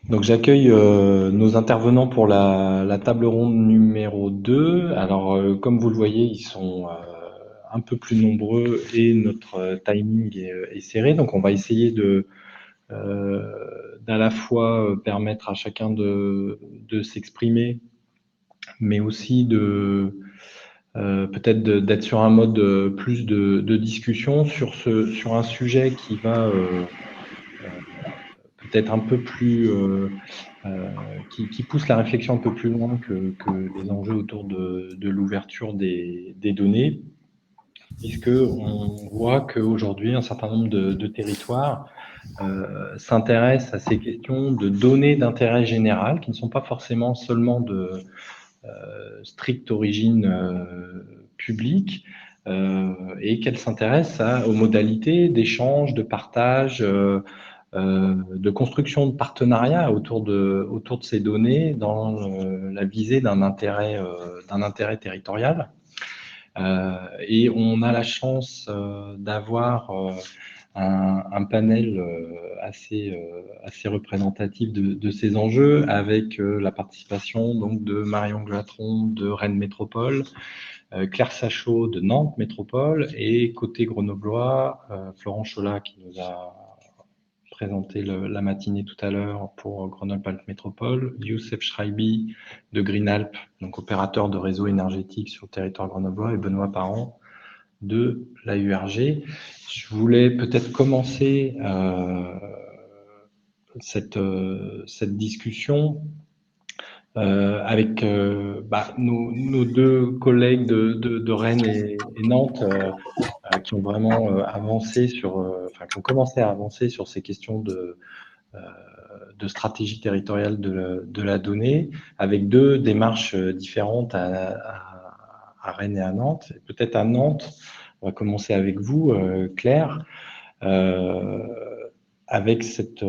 Donc j'accueille nos intervenants pour la table ronde numéro 2. Alors comme vous le voyez, ils sont un peu plus nombreux et notre timing est serré. Donc on va essayer d'à la fois permettre à chacun de s'exprimer, mais aussi peut-être d'être sur un mode plus de discussion sur un sujet qui va peut-être un peu plus qui pousse la réflexion un peu plus loin que les enjeux autour de l'ouverture des données, puisque on voit qu'aujourd'hui un certain nombre de territoires s'intéressent à ces questions de données d'intérêt général, qui ne sont pas forcément seulement de stricte origine publique, et qu'elles s'intéressent aux modalités d'échange, de partage, de construction de partenariats autour de ces données dans la visée d'un intérêt territorial. Et on a la chance d'avoir un panel assez représentatif de ces enjeux, avec la participation donc de Marion Glatron de Rennes Métropole, Claire Sachot de Nantes Métropole, et côté grenoblois, Florent Cholat qui nous a présenté la matinée tout à l'heure pour Grenoble-Alpes Métropole, Youssef Schreibi de Greenalp, donc opérateur de réseau énergétique sur le territoire grenoblois, et Benoît Parent de la URG. Je voulais peut-être commencer cette discussion avec nos deux collègues de Rennes et Nantes qui ont vraiment avancé qui ont commencé à avancer sur ces questions de stratégie territoriale de la donnée, avec deux démarches différentes à Rennes et à Nantes. Peut-être à Nantes, on va commencer avec vous, Claire, avec cette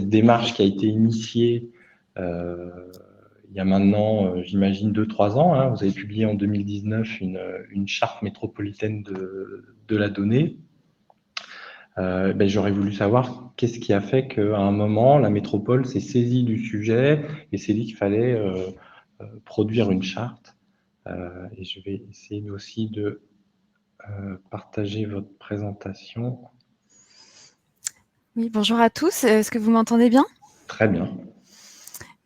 démarche qui a été initiée il y a maintenant, j'imagine, 2-3 ans. Hein. Vous avez publié en 2019 une charte métropolitaine de la donnée. J'aurais voulu savoir qu'est-ce qui a fait qu'à un moment, la métropole s'est saisie du sujet et s'est dit qu'il fallait produire une charte. Et je vais essayer aussi de partager votre présentation. Oui, bonjour à tous. Est-ce que vous m'entendez bien? Très bien.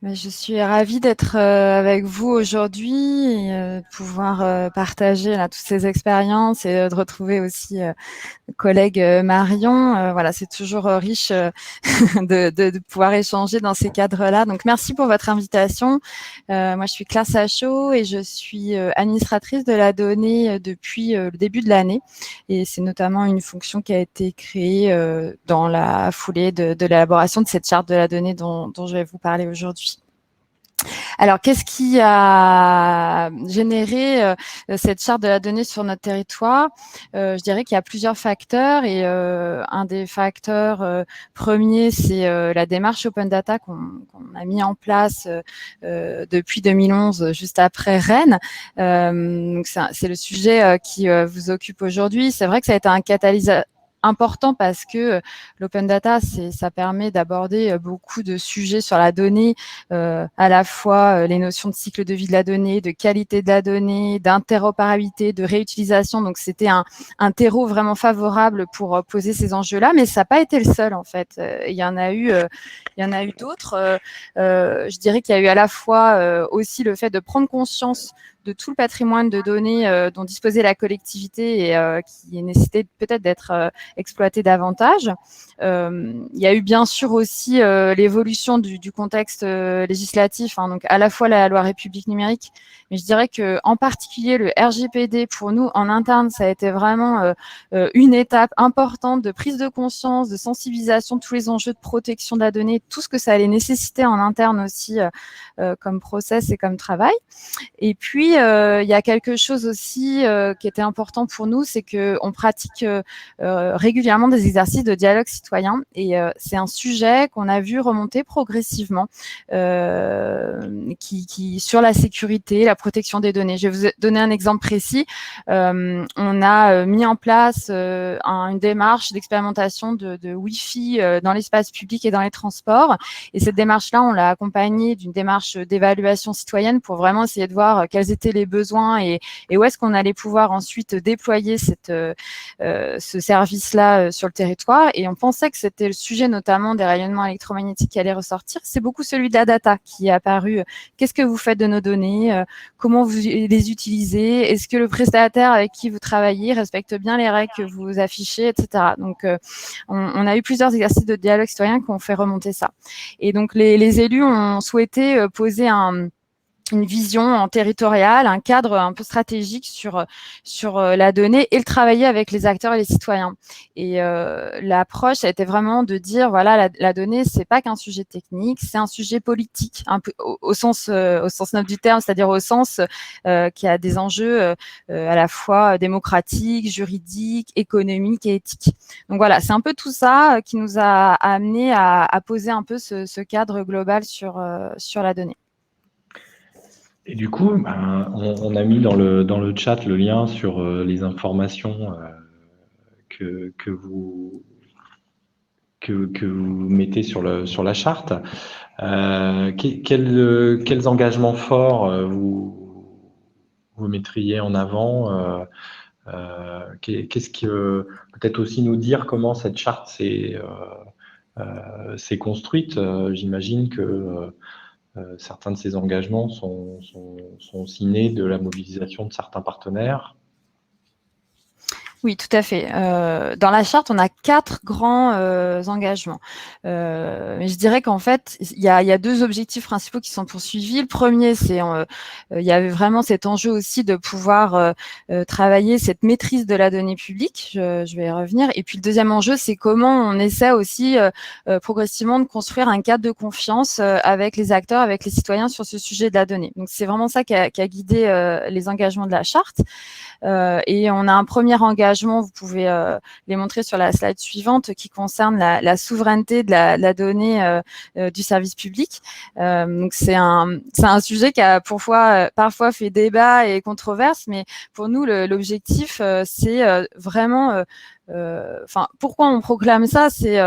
Je suis ravie d'être avec vous aujourd'hui et de pouvoir partager là, toutes ces expériences et de retrouver aussi collègue Marion. Voilà, c'est toujours riche de pouvoir échanger dans ces cadres-là. Donc, merci pour votre invitation. Moi, je suis Claire Sachot et je suis administratrice de la donnée depuis le début de l'année. Et c'est notamment une fonction qui a été créée dans la foulée de l'élaboration de cette charte de la donnée dont je vais vous parler aujourd'hui. Alors, qu'est-ce qui a généré cette charte de la donnée sur notre territoire? Je dirais qu'il y a plusieurs facteurs et un des facteurs premiers, c'est la démarche Open Data qu'on a mis en place depuis 2011, juste après Rennes. Donc c'est le sujet qui vous occupe aujourd'hui. C'est vrai que ça a été un catalyseur important parce que l'open data, ça permet d'aborder beaucoup de sujets sur la donnée, à la fois les notions de cycle de vie de la donnée, de qualité de la donnée, d'interopérabilité, de réutilisation. Donc, c'était un terreau vraiment favorable pour poser ces enjeux-là, mais ça n'a pas été le seul, en fait. Il y en a eu d'autres. Je dirais qu'il y a eu à la fois aussi le fait de prendre conscience de tout le patrimoine de données dont disposait la collectivité et qui nécessitait peut-être d'être exploité davantage. Il y a eu bien sûr aussi l'évolution du contexte législatif, hein, donc à la fois la loi République numérique, mais je dirais que en particulier le RGPD pour nous en interne, ça a été vraiment une étape importante de prise de conscience, de sensibilisation de tous les enjeux de protection de la donnée, tout ce que ça allait nécessiter en interne aussi comme process et comme travail. Et puis il y a quelque chose aussi qui était important pour nous, c'est qu'on pratique régulièrement des exercices de dialogue citoyen et c'est un sujet qu'on a vu remonter progressivement qui sur la sécurité, la protection des données. Je vais vous donner un exemple précis. On a mis en place une démarche d'expérimentation de Wi-Fi dans l'espace public et dans les transports. Et cette démarche-là, on l'a accompagnée d'une démarche d'évaluation citoyenne pour vraiment essayer de voir quels étaient les besoins et où est-ce qu'on allait pouvoir ensuite déployer ce service-là sur le territoire. Et on pensait que c'était le sujet notamment des rayonnements électromagnétiques qui allait ressortir. C'est beaucoup celui de la data qui est apparu. Qu'est-ce que vous faites de nos données? Comment vous les utilisez? Est-ce que le prestataire avec qui vous travaillez respecte bien les règles que vous affichez, etc. Donc, on a eu plusieurs exercices de dialogue citoyen qui ont fait remonter ça. Et donc, les élus ont souhaité poser une vision territoriale, un cadre un peu stratégique sur la donnée et le travailler avec les acteurs et les citoyens. Et l'approche, ça a été vraiment de dire, voilà, la donnée, c'est pas qu'un sujet technique, c'est un sujet politique, un peu au sens noble du terme, c'est-à-dire au sens qui a des enjeux à la fois démocratiques, juridiques, économiques et éthiques. Donc voilà, c'est un peu tout ça qui nous a amené à poser un peu ce cadre global sur la donnée. Et du coup, on a mis dans le chat le lien sur les informations que vous mettez sur la charte. Quels engagements forts vous mettriez en avant? Qu'est-ce que peut-être aussi nous dire comment cette charte s'est construite? J'imagine que certains de ces engagements sont aussi nés de la mobilisation de certains partenaires. Oui, tout à fait. Dans la charte, on a 4 grands engagements. Mais je dirais qu'en fait, il y a 2 objectifs principaux qui sont poursuivis. Le premier, c'est il y avait vraiment cet enjeu aussi de pouvoir travailler cette maîtrise de la donnée publique. Je vais y revenir. Et puis le deuxième enjeu, c'est comment on essaie aussi progressivement de construire un cadre de confiance avec les acteurs, avec les citoyens sur ce sujet de la donnée. Donc c'est vraiment ça qui a guidé les engagements de la charte. Et on a un premier engagement, vous pouvez les montrer sur la slide suivante, qui concerne la souveraineté de la donnée du service public. Donc c'est un sujet qui a parfois fait débat et controverse, mais pour nous l'objectif c'est vraiment pourquoi on proclame ça, c'est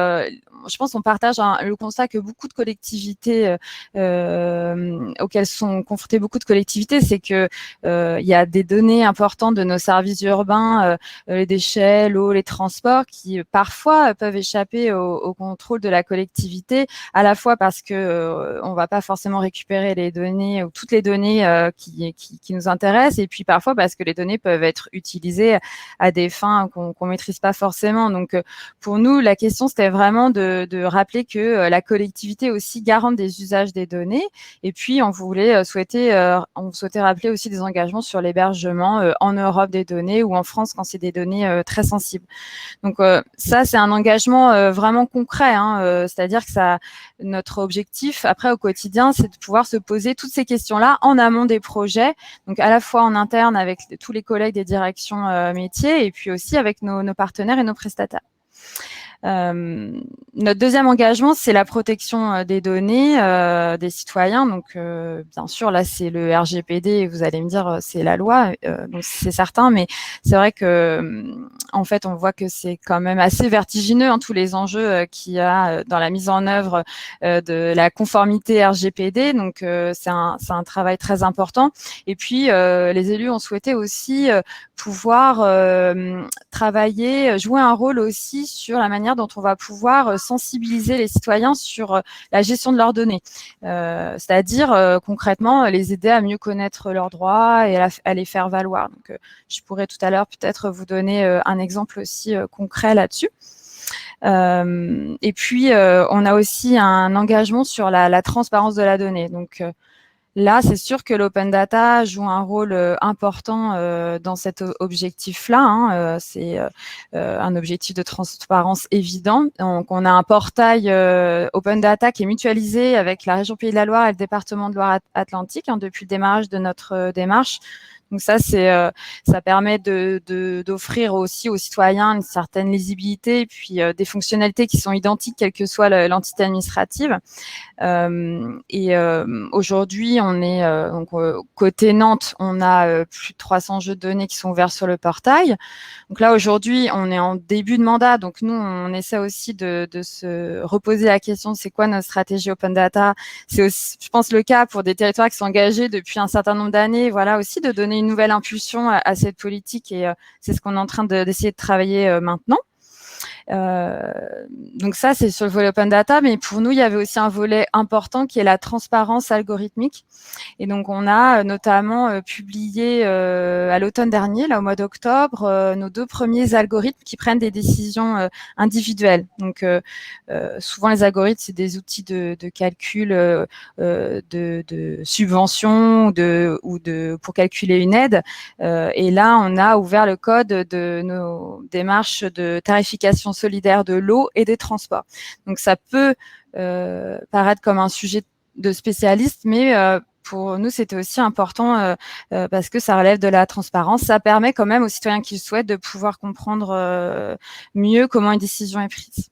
je pense qu'on partage le constat que beaucoup de collectivités auxquelles sont confrontées beaucoup de collectivités, c'est que il y a des données importantes de nos services urbains, les déchets, l'eau, les transports, qui parfois peuvent échapper au contrôle de la collectivité, à la fois parce que on va pas forcément récupérer les données ou toutes les données qui nous intéressent, et puis parfois parce que les données peuvent être utilisées à des fins qu'on maîtrise pas forcément. Donc pour nous, la question c'était vraiment de rappeler que la collectivité est aussi garante des usages des données, et puis on souhaitait rappeler aussi des engagements sur l'hébergement en Europe des données, ou en France quand c'est des données très sensibles. Donc ça, c'est un engagement vraiment concret, c'est-à-dire que notre objectif après au quotidien, c'est de pouvoir se poser toutes ces questions-là en amont des projets, donc à la fois en interne avec tous les collègues des directions métiers, et puis aussi avec nos partenaires et nos prestataires. Notre deuxième engagement, c'est la protection des données des citoyens. Donc, bien sûr, là, c'est le RGPD. Vous allez me dire, c'est la loi, donc c'est certain. Mais c'est vrai que, en fait, on voit que c'est quand même assez vertigineux, tous les enjeux qu'il y a dans la mise en œuvre de la conformité RGPD. Donc, c'est un travail très important. Et puis, les élus ont souhaité aussi pouvoir travailler, jouer un rôle aussi sur la manière dont on va pouvoir sensibiliser les citoyens sur la gestion de leurs données, c'est-à-dire concrètement les aider à mieux connaître leurs droits et à les faire valoir. Donc, je pourrais tout à l'heure peut-être vous donner un exemple aussi concret là-dessus. Et puis, on a aussi un engagement sur la transparence de la donnée. Donc, là, c'est sûr que l'open data joue un rôle important dans cet objectif-là. Hein, c'est un objectif de transparence évident. Donc, on a un portail open data qui est mutualisé avec la région Pays de la Loire et le département de Loire-Atlantique depuis le démarrage de notre démarche. Donc ça, ça permet d'offrir aussi aux citoyens une certaine lisibilité et puis des fonctionnalités qui sont identiques quelle que soit l'entité administrative. Aujourd'hui, on est donc côté Nantes, on a plus de 300 jeux de données qui sont ouverts sur le portail. Donc là, aujourd'hui, on est en début de mandat, donc nous, on essaie aussi de se reposer la question, c'est quoi notre stratégie open data? C'est aussi, je pense, le cas pour des territoires qui sont engagés depuis un certain nombre d'années, voilà, aussi de donner une nouvelle impulsion à cette politique et c'est ce qu'on est en train d'essayer de travailler maintenant. Donc ça, c'est sur le volet open data, mais pour nous, il y avait aussi un volet important qui est la transparence algorithmique. Et donc, on a notamment publié à l'automne dernier, là au mois d'octobre, nos 2 premiers algorithmes qui prennent des décisions individuelles. Donc, souvent, les algorithmes, c'est des outils de calcul de subvention ou pour calculer une aide. Et là, on a ouvert le code de nos démarches de tarification solidaire de l'eau et des transports. Donc, ça peut paraître comme un sujet de spécialiste, mais pour nous, c'était aussi important parce que ça relève de la transparence. Ça permet quand même aux citoyens qui le souhaitent de pouvoir comprendre mieux comment une décision est prise.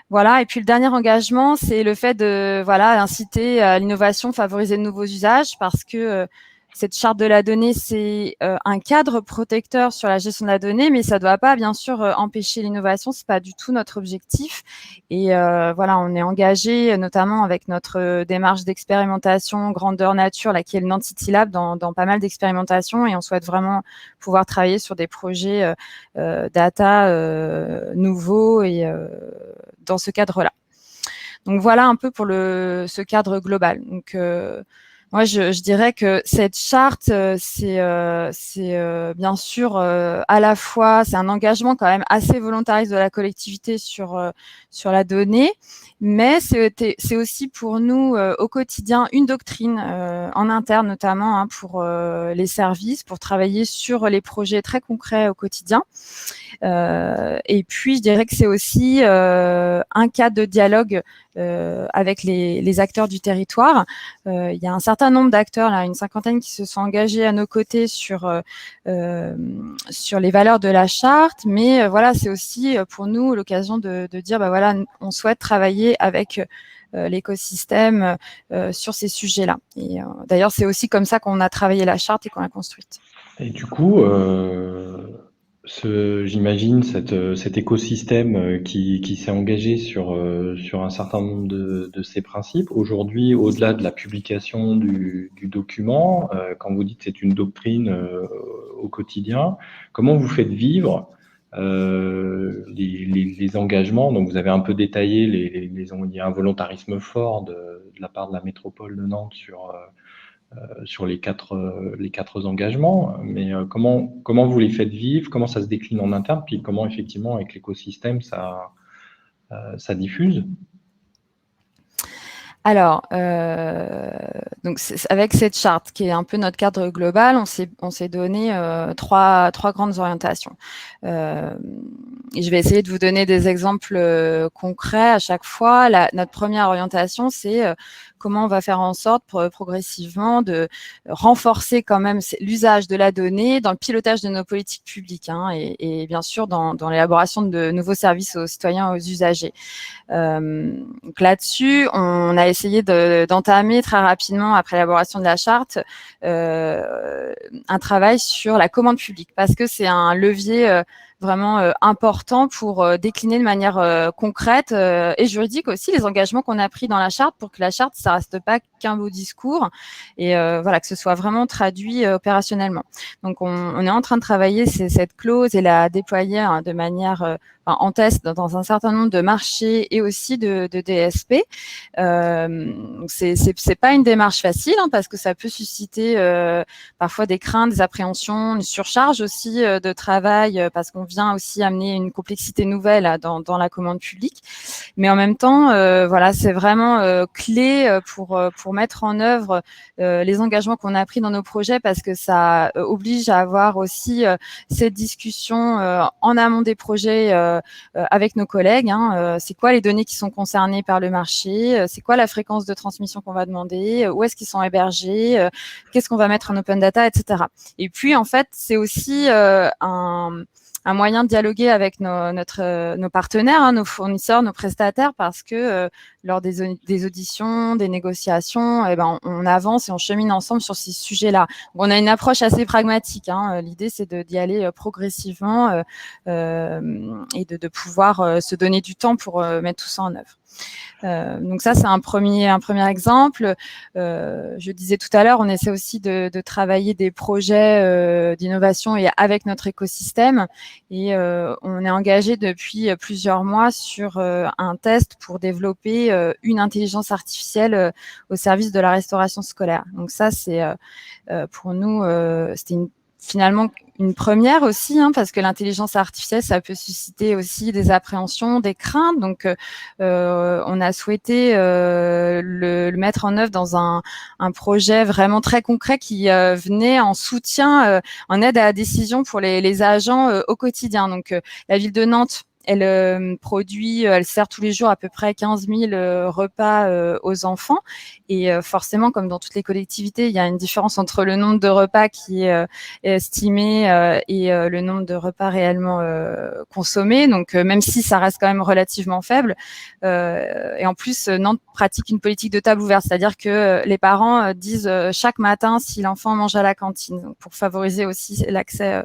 Voilà. Et puis le dernier engagement, c'est le fait de inciter à l'innovation, favoriser de nouveaux usages, parce que cette charte de la donnée, c'est un cadre protecteur sur la gestion de la donnée, mais ça ne doit pas, bien sûr, empêcher l'innovation. C'est pas du tout notre objectif. Et on est engagé, notamment avec notre démarche d'expérimentation grandeur nature, là, qui est le Nantes City Lab, dans pas mal d'expérimentations, et on souhaite vraiment pouvoir travailler sur des projets data nouveaux et dans ce cadre-là. Donc voilà un peu pour ce cadre global. Donc moi, je dirais que cette charte, c'est bien sûr à la fois, c'est un engagement quand même assez volontariste de la collectivité sur la donnée, mais c'est aussi pour nous au quotidien une doctrine en interne, notamment pour les services, pour travailler sur les projets très concrets au quotidien. Et puis, je dirais que c'est aussi un cadre de dialogue avec les acteurs du territoire. Il y a un certain nombre d'acteurs, là, une cinquantaine, qui se sont engagés à nos côtés sur les valeurs de la charte, mais c'est aussi pour nous l'occasion de dire, on souhaite travailler avec l'écosystème sur ces sujets-là. Et d'ailleurs, c'est aussi comme ça qu'on a travaillé la charte et qu'on l'a construite. Et du coup, j'imagine cet écosystème qui s'est engagé sur un certain nombre de ces principes. Aujourd'hui, au-delà de la publication du document, quand vous dites que c'est une doctrine au quotidien, comment vous faites vivre les engagements? Donc, vous avez un peu détaillé il y a un volontarisme fort de la part de la métropole de Nantes sur les quatre engagements, mais comment vous les faites vivre, comment ça se décline en interne, puis comment effectivement avec l'écosystème ça diffuse? Alors, donc avec cette charte qui est un peu notre cadre global, on s'est donné trois grandes orientations. Et je vais essayer de vous donner des exemples concrets à chaque fois. Notre première orientation, c'est comment on va faire en sorte progressivement de renforcer quand même l'usage de la donnée dans le pilotage de nos politiques publiques, et bien sûr dans l'élaboration de nouveaux services aux citoyens, aux usagers. Donc là-dessus, on a essayé d'entamer très rapidement, après l'élaboration de la charte, un travail sur la commande publique, parce que c'est un levier vraiment important pour décliner de manière concrète et juridique aussi les engagements qu'on a pris dans la charte, pour que la charte, ça reste pas qu'un beau discours, et que ce soit vraiment traduit opérationnellement. Donc on est en train de travailler cette clause et la déployer de manière en test dans un certain nombre de marchés et aussi de DSP. C'est pas une démarche facile, parce que ça peut susciter parfois des craintes, des appréhensions, une surcharge aussi de travail, parce qu'on vient aussi amener une complexité nouvelle dans la commande publique. Mais en même temps, voilà, c'est vraiment clé pour mettre en œuvre les engagements qu'on a pris dans nos projets, parce que ça oblige à avoir aussi cette discussion en amont des projets avec nos collègues. C'est quoi les données qui sont concernées par le marché, c'est quoi la fréquence de transmission qu'on va demander, où est-ce qu'ils sont hébergés, qu'est-ce qu'on va mettre en open data, etc. Et puis, en fait, c'est aussi un moyen de dialoguer avec nos partenaires, nos fournisseurs, nos prestataires, parce que lors des auditions, des négociations, on avance et on chemine ensemble sur ces sujets-là. On a une approche assez pragmatique. L'idée, c'est d'y aller progressivement et de pouvoir se donner du temps pour mettre tout ça en œuvre. Donc ça, c'est un premier exemple. Je disais tout à l'heure, on essaie aussi de travailler des projets d'innovation et avec notre écosystème. Et on est engagé depuis plusieurs mois sur un test pour développer une intelligence artificielle au service de la restauration scolaire. Donc ça, c'est pour nous, c'était finalement une première aussi, parce que l'intelligence artificielle, ça peut susciter aussi des appréhensions, des craintes. Donc, on a souhaité le mettre en œuvre dans un projet vraiment très concret qui venait en soutien, en aide à la décision pour les agents au quotidien. Donc, la ville de Nantes, elle sert tous les jours à peu près 15 000 repas aux enfants. Et forcément, comme dans toutes les collectivités, il y a une différence entre le nombre de repas qui est estimé et le nombre de repas réellement consommés. Donc, même si ça reste quand même relativement faible. Et en plus, Nantes pratique une politique de table ouverte, c'est-à-dire que les parents disent chaque matin si l'enfant mange à la cantine, donc pour favoriser aussi l'accès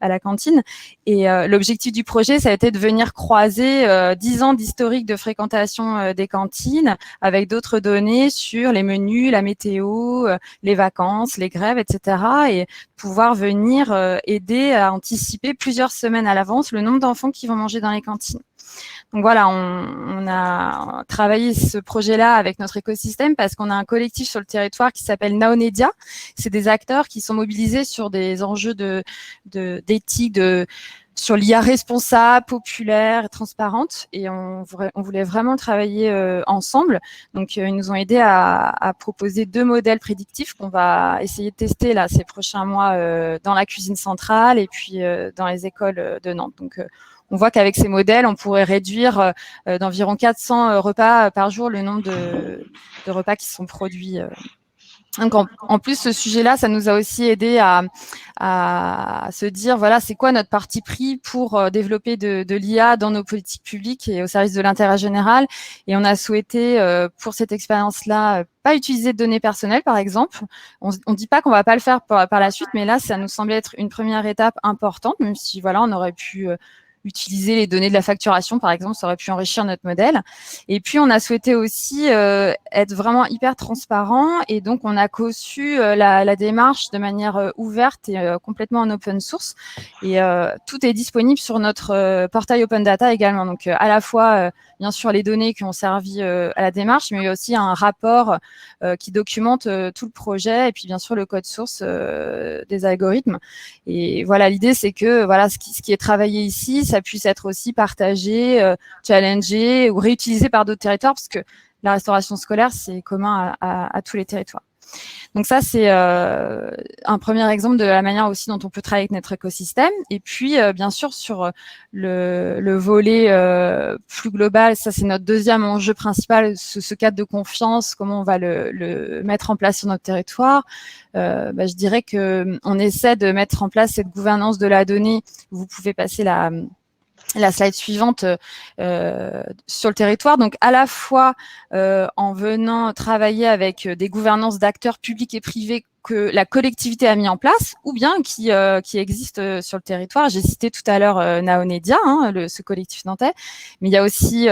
à la cantine. Et l'objectif du projet, ça a été de venir croiser 10 ans d'historique de fréquentation des cantines avec d'autres données sur les menus, la météo, les vacances, les grèves, etc. Et pouvoir venir aider à anticiper plusieurs semaines à l'avance le nombre d'enfants qui vont manger dans les cantines. Donc voilà, on a travaillé ce projet-là avec notre écosystème parce qu'on a un collectif sur le territoire qui s'appelle Naonedia. C'est des acteurs qui sont mobilisés sur des enjeux d'éthique, sur l'IA responsable, populaire, transparente, et on voulait vraiment travailler ensemble. Donc, ils nous ont aidés à proposer 2 modèles prédictifs qu'on va essayer de tester là ces prochains mois dans la cuisine centrale et puis dans les écoles de Nantes. Donc, on voit qu'avec ces modèles, on pourrait réduire d'environ 400 repas par jour le nombre de repas qui sont produits. Donc, en plus, ce sujet-là, ça nous a aussi aidé à se dire, voilà, c'est quoi notre parti pris pour développer de l'IA dans nos politiques publiques et au service de l'intérêt général. Et on a souhaité, pour cette expérience-là, pas utiliser de données personnelles, par exemple. On dit pas qu'on va pas le faire par la suite, mais là, ça nous semblait être une première étape importante, même si, voilà, on aurait pu utiliser les données de la facturation, par exemple, ça aurait pu enrichir notre modèle. Et puis, on a souhaité aussi être vraiment hyper transparent. Et donc, on a conçu la démarche de manière ouverte et complètement en open source. Et tout est disponible sur notre portail Open Data également. Donc, à la fois, bien sûr, les données qui ont servi à la démarche, mais aussi un rapport qui documente tout le projet et puis, bien sûr, le code source des algorithmes. Et voilà, l'idée, c'est que voilà, ce qui est travaillé ici, ça puisse être aussi partagé, challengé ou réutilisé par d'autres territoires, parce que la restauration scolaire, c'est commun à tous les territoires. Donc ça, c'est un premier exemple de la manière aussi dont on peut travailler avec notre écosystème. Et puis, bien sûr, sur le volet plus global, ça, c'est notre deuxième enjeu principal, ce cadre de confiance, comment on va le mettre en place sur notre territoire. Je dirais qu'on essaie de mettre en place cette gouvernance de la donnée. Vous pouvez passer la slide suivante sur le territoire. Donc, à la fois en venant travailler avec des gouvernances d'acteurs publics et privés que la collectivité a mis en place, ou bien qui existent sur le territoire. J'ai cité tout à l'heure Naonedia, ce collectif nantais, mais il y a aussi,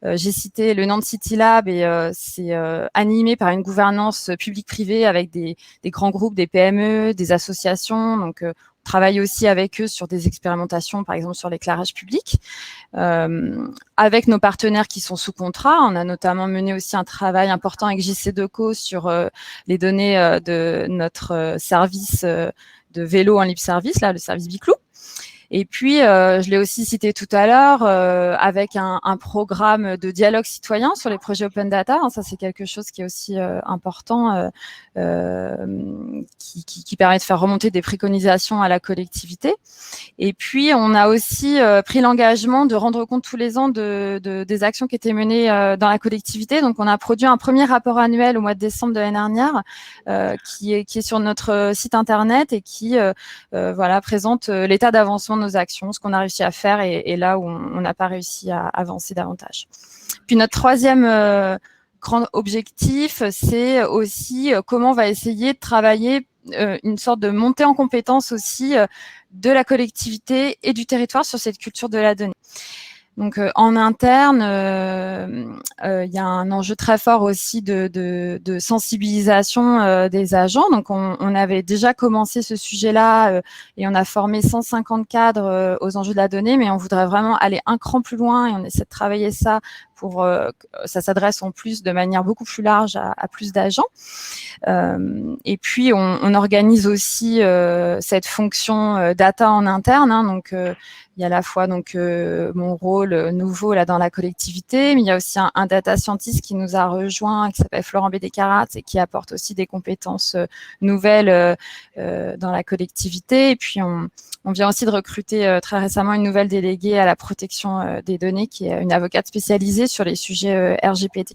j'ai cité le Nantes City Lab, et c'est animé par une gouvernance publique-privée avec des grands groupes, des PME, des associations. Donc, on travaille aussi avec eux sur des expérimentations, par exemple sur l'éclairage public. Avec nos partenaires qui sont sous contrat, on a notamment mené aussi un travail important avec JCDecaux sur les données de notre service de vélo en libre service, là, le service Biclou. Et puis, je l'ai aussi cité tout à l'heure, avec un programme de dialogue citoyen sur les projets open data. Ça, c'est quelque chose qui est aussi important, qui permet de faire remonter des préconisations à la collectivité. Et puis, on a aussi pris l'engagement de rendre compte tous les ans des actions qui étaient menées dans la collectivité. Donc, on a produit un premier rapport annuel au mois de décembre de l'année dernière, qui est sur notre site internet et qui présente l'état d'avancement de nos actions, ce qu'on a réussi à faire et là où on n'a pas réussi à avancer davantage. Puis, notre troisième grand objectif, c'est aussi comment on va essayer de travailler une sorte de montée en compétence aussi de la collectivité et du territoire sur cette culture de la donnée. Donc, en interne, il y a un enjeu très fort aussi de sensibilisation des agents. Donc, on avait déjà commencé ce sujet-là et on a formé 150 cadres aux enjeux de la donnée, mais on voudrait vraiment aller un cran plus loin et on essaie de travailler ça pour que ça s'adresse en plus de manière beaucoup plus large à plus d'agents. Et puis, on organise aussi cette fonction data en interne. Donc, il y a à la fois mon rôle nouveau là dans la collectivité, mais il y a aussi un data scientist qui nous a rejoint, qui s'appelle Florent Bédécarat et qui apporte aussi des compétences nouvelles dans la collectivité. Et puis, on vient aussi de recruter très récemment une nouvelle déléguée à la protection des données, qui est une avocate spécialisée sur les sujets RGPD.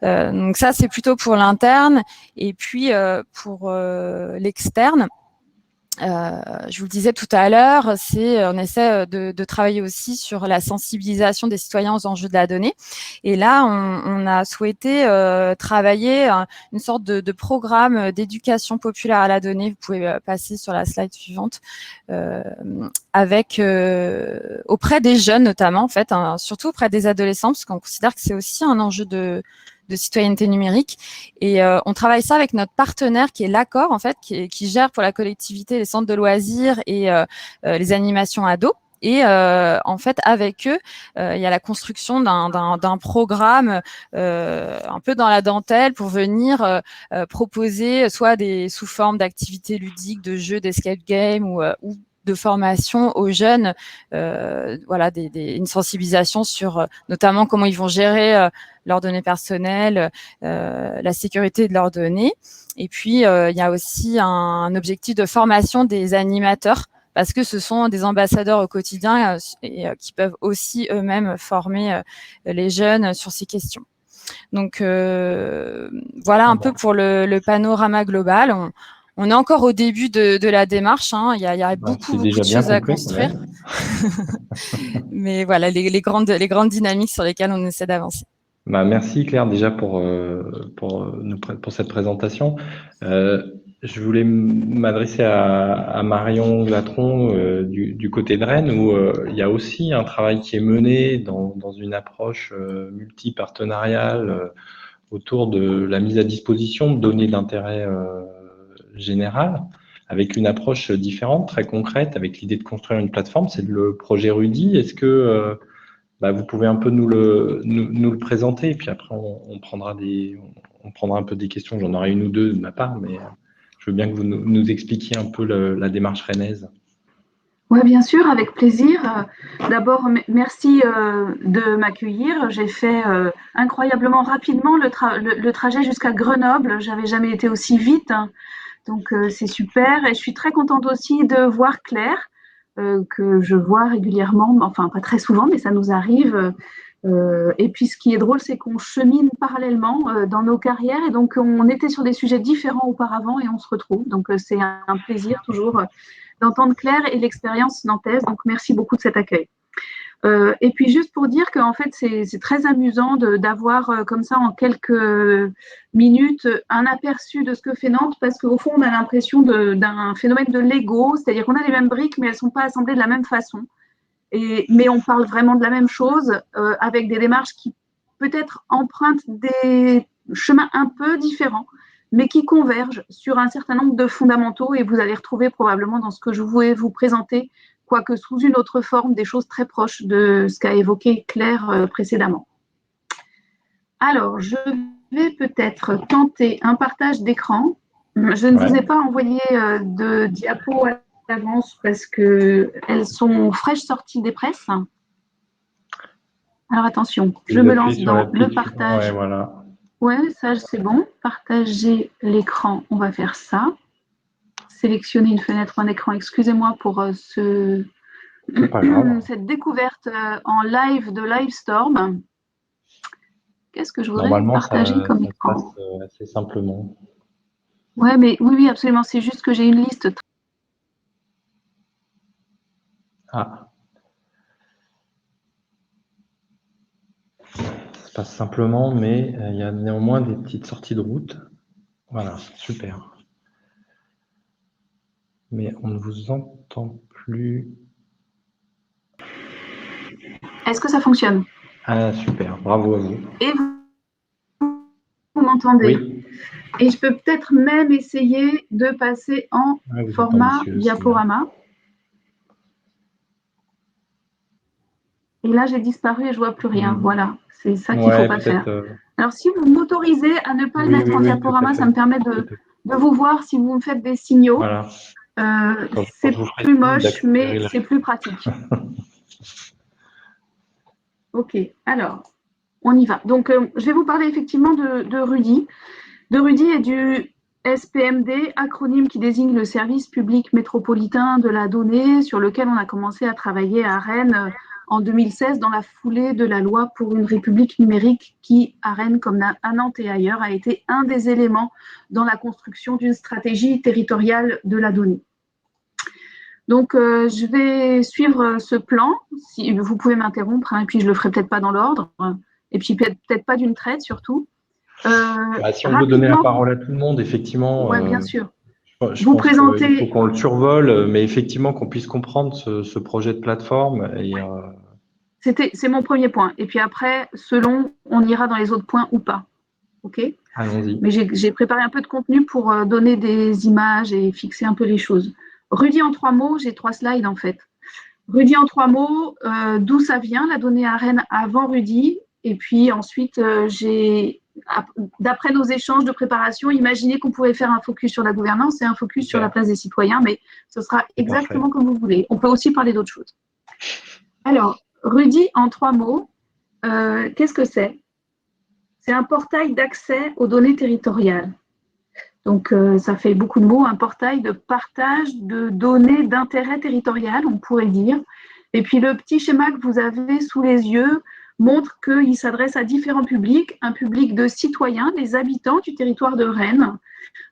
Donc ça, c'est plutôt pour l'interne. Et puis, pour l'externe, je vous le disais tout à l'heure, on essaie de travailler aussi sur la sensibilisation des citoyens aux enjeux de la donnée. Et là, on a souhaité travailler une sorte de programme d'éducation populaire à la donnée. Vous pouvez passer sur la slide suivante, avec auprès des jeunes notamment, en fait, surtout auprès des adolescents, parce qu'on considère que c'est aussi un enjeu de citoyenneté numérique. Et on travaille ça avec notre partenaire qui est l'Accord, en fait, qui gère pour la collectivité les centres de loisirs et les animations ados. Et en fait, avec eux, il y a la construction d'un programme un peu dans la dentelle pour venir proposer soit sous forme d'activités ludiques, de jeux, d'escape game ou de formation aux jeunes, une sensibilisation sur notamment comment ils vont gérer leurs données personnelles, la sécurité de leurs données. Et puis, il y a aussi un objectif de formation des animateurs, parce que ce sont des ambassadeurs au quotidien et qui peuvent aussi eux-mêmes former les jeunes sur ces questions. Donc, voilà un peu pour le panorama global. On est encore au début de la démarche. Il y a beaucoup de choses à construire. Mais voilà, les grandes dynamiques sur lesquelles on essaie d'avancer. Merci Claire déjà pour cette présentation. Je voulais m'adresser à Marion Glatron du côté de Rennes, où il y a aussi un travail qui est mené dans une approche multi-partenariale autour de la mise à disposition de données d'intérêt général, avec une approche différente, très concrète, avec l'idée de construire une plateforme. C'est le projet Rudy. Est-ce que vous pouvez un peu nous le présenter, et puis après on prendra un peu des questions. J'en aurai une ou deux de ma part, mais je veux bien que vous nous expliquiez un peu la démarche rennaise. Oui, bien sûr, avec plaisir. D'abord, merci de m'accueillir. J'ai fait incroyablement rapidement le trajet jusqu'à Grenoble. J'avais jamais été aussi vite, hein. Donc c'est super. Et je suis très contente aussi de voir Claire, que je vois régulièrement, enfin pas très souvent, mais ça nous arrive. Et puis ce qui est drôle, c'est qu'on chemine parallèlement dans nos carrières, et donc on était sur des sujets différents auparavant et on se retrouve. Donc c'est un plaisir toujours d'entendre Claire et l'expérience nantaise. Donc merci beaucoup de cet accueil. Et puis juste pour dire qu'en fait c'est très amusant d'avoir comme ça en quelques minutes un aperçu de ce que fait Nantes, parce qu'au fond on a l'impression d'un phénomène de Lego, c'est-à-dire qu'on a les mêmes briques mais elles ne sont pas assemblées de la même façon. Mais on parle vraiment de la même chose, avec des démarches qui peut-être empruntent des chemins un peu différents, mais qui convergent sur un certain nombre de fondamentaux, et vous allez retrouver probablement dans ce que je voulais vous présenter, quoique sous une autre forme, des choses très proches de ce qu'a évoqué Claire précédemment. Alors, je vais peut-être tenter un partage d'écran. Je ne vous ai pas envoyé de diapo d'avance parce qu'elles sont fraîches sorties des presses. Alors attention, je me lance dans le partage. Ouais, voilà. Ouais, ça c'est bon. Partager l'écran, on va faire ça. Sélectionner une fenêtre, un écran. Excusez-moi pour cette découverte en live de Livestorm. Qu'est-ce que je voudrais Normalement, partager comme ça se écran? passe assez simplement. Ouais, mais oui, absolument. C'est juste que j'ai une liste. Ah. Ça se passe simplement, mais il y a néanmoins des petites sorties de route. Voilà, super. Mais on ne vous entend plus. Est-ce que ça fonctionne? Ah, super, bravo à vous. Et vous m'entendez? Oui, Et je peux peut-être même essayer de passer en ouais, vous êtes format ambitieux, c'est bien. diaporama. Et là, j'ai disparu et je vois plus rien. Voilà, c'est ça qu'il ne faut Ouais, pas faire. peut-être. Alors, si vous m'autorisez à ne pas le Oui, mettre oui, en oui, tout à diaporama, ça fait. me permet Tout de à fait. vous voir si vous me faites des signaux. Voilà. Quand je C'est vous ferai plus signe moche, mais d'accélérer le c'est plus pratique. Ok, alors, on y va. Donc, je vais vous parler effectivement de Rudy. De Rudy et du SPMD, acronyme qui désigne le service public métropolitain de la donnée, sur lequel on a commencé à travailler à Rennes en 2016 dans la foulée de la loi pour une république numérique qui, à Rennes comme à Nantes et ailleurs, a été un des éléments dans la construction d'une stratégie territoriale de la donnée. Donc, je vais suivre ce plan. Si, vous pouvez m'interrompre, hein, et puis je ne le ferai peut-être pas dans l'ordre, et puis peut-être pas d'une traite surtout. Si on veut donner la Rapidement, parole à tout le monde, effectivement, ouais, bien sûr. je Vous pense qu'il faut présenter, qu'on le survole, mais effectivement qu'on puisse comprendre ce projet de plateforme. Et, c'est mon premier point. Et puis après, selon, on ira dans les autres points ou pas. OK? allons-y. Mais j'ai préparé un peu de contenu pour donner des images et fixer un peu les choses. Rudy en 3 mots, j'ai 3 slides en fait. Rudy en 3 mots, d'où ça vient, la donnée à Rennes avant Rudy. Et puis ensuite, d'après nos échanges de préparation, imaginé qu'on pouvait faire un focus sur la gouvernance et un focus sur la place des citoyens, mais ce sera C'est parfait. exactement comme vous voulez. On peut aussi parler d'autres choses. Alors, Rudy en 3 mots, qu'est-ce que c'est? C'est un portail d'accès aux données territoriales. Donc, ça fait beaucoup de mots, un portail de partage de données d'intérêt territorial, on pourrait dire. Et puis, le petit schéma que vous avez sous les yeux montre qu'il s'adresse à différents publics, un public de citoyens, des habitants du territoire de Rennes,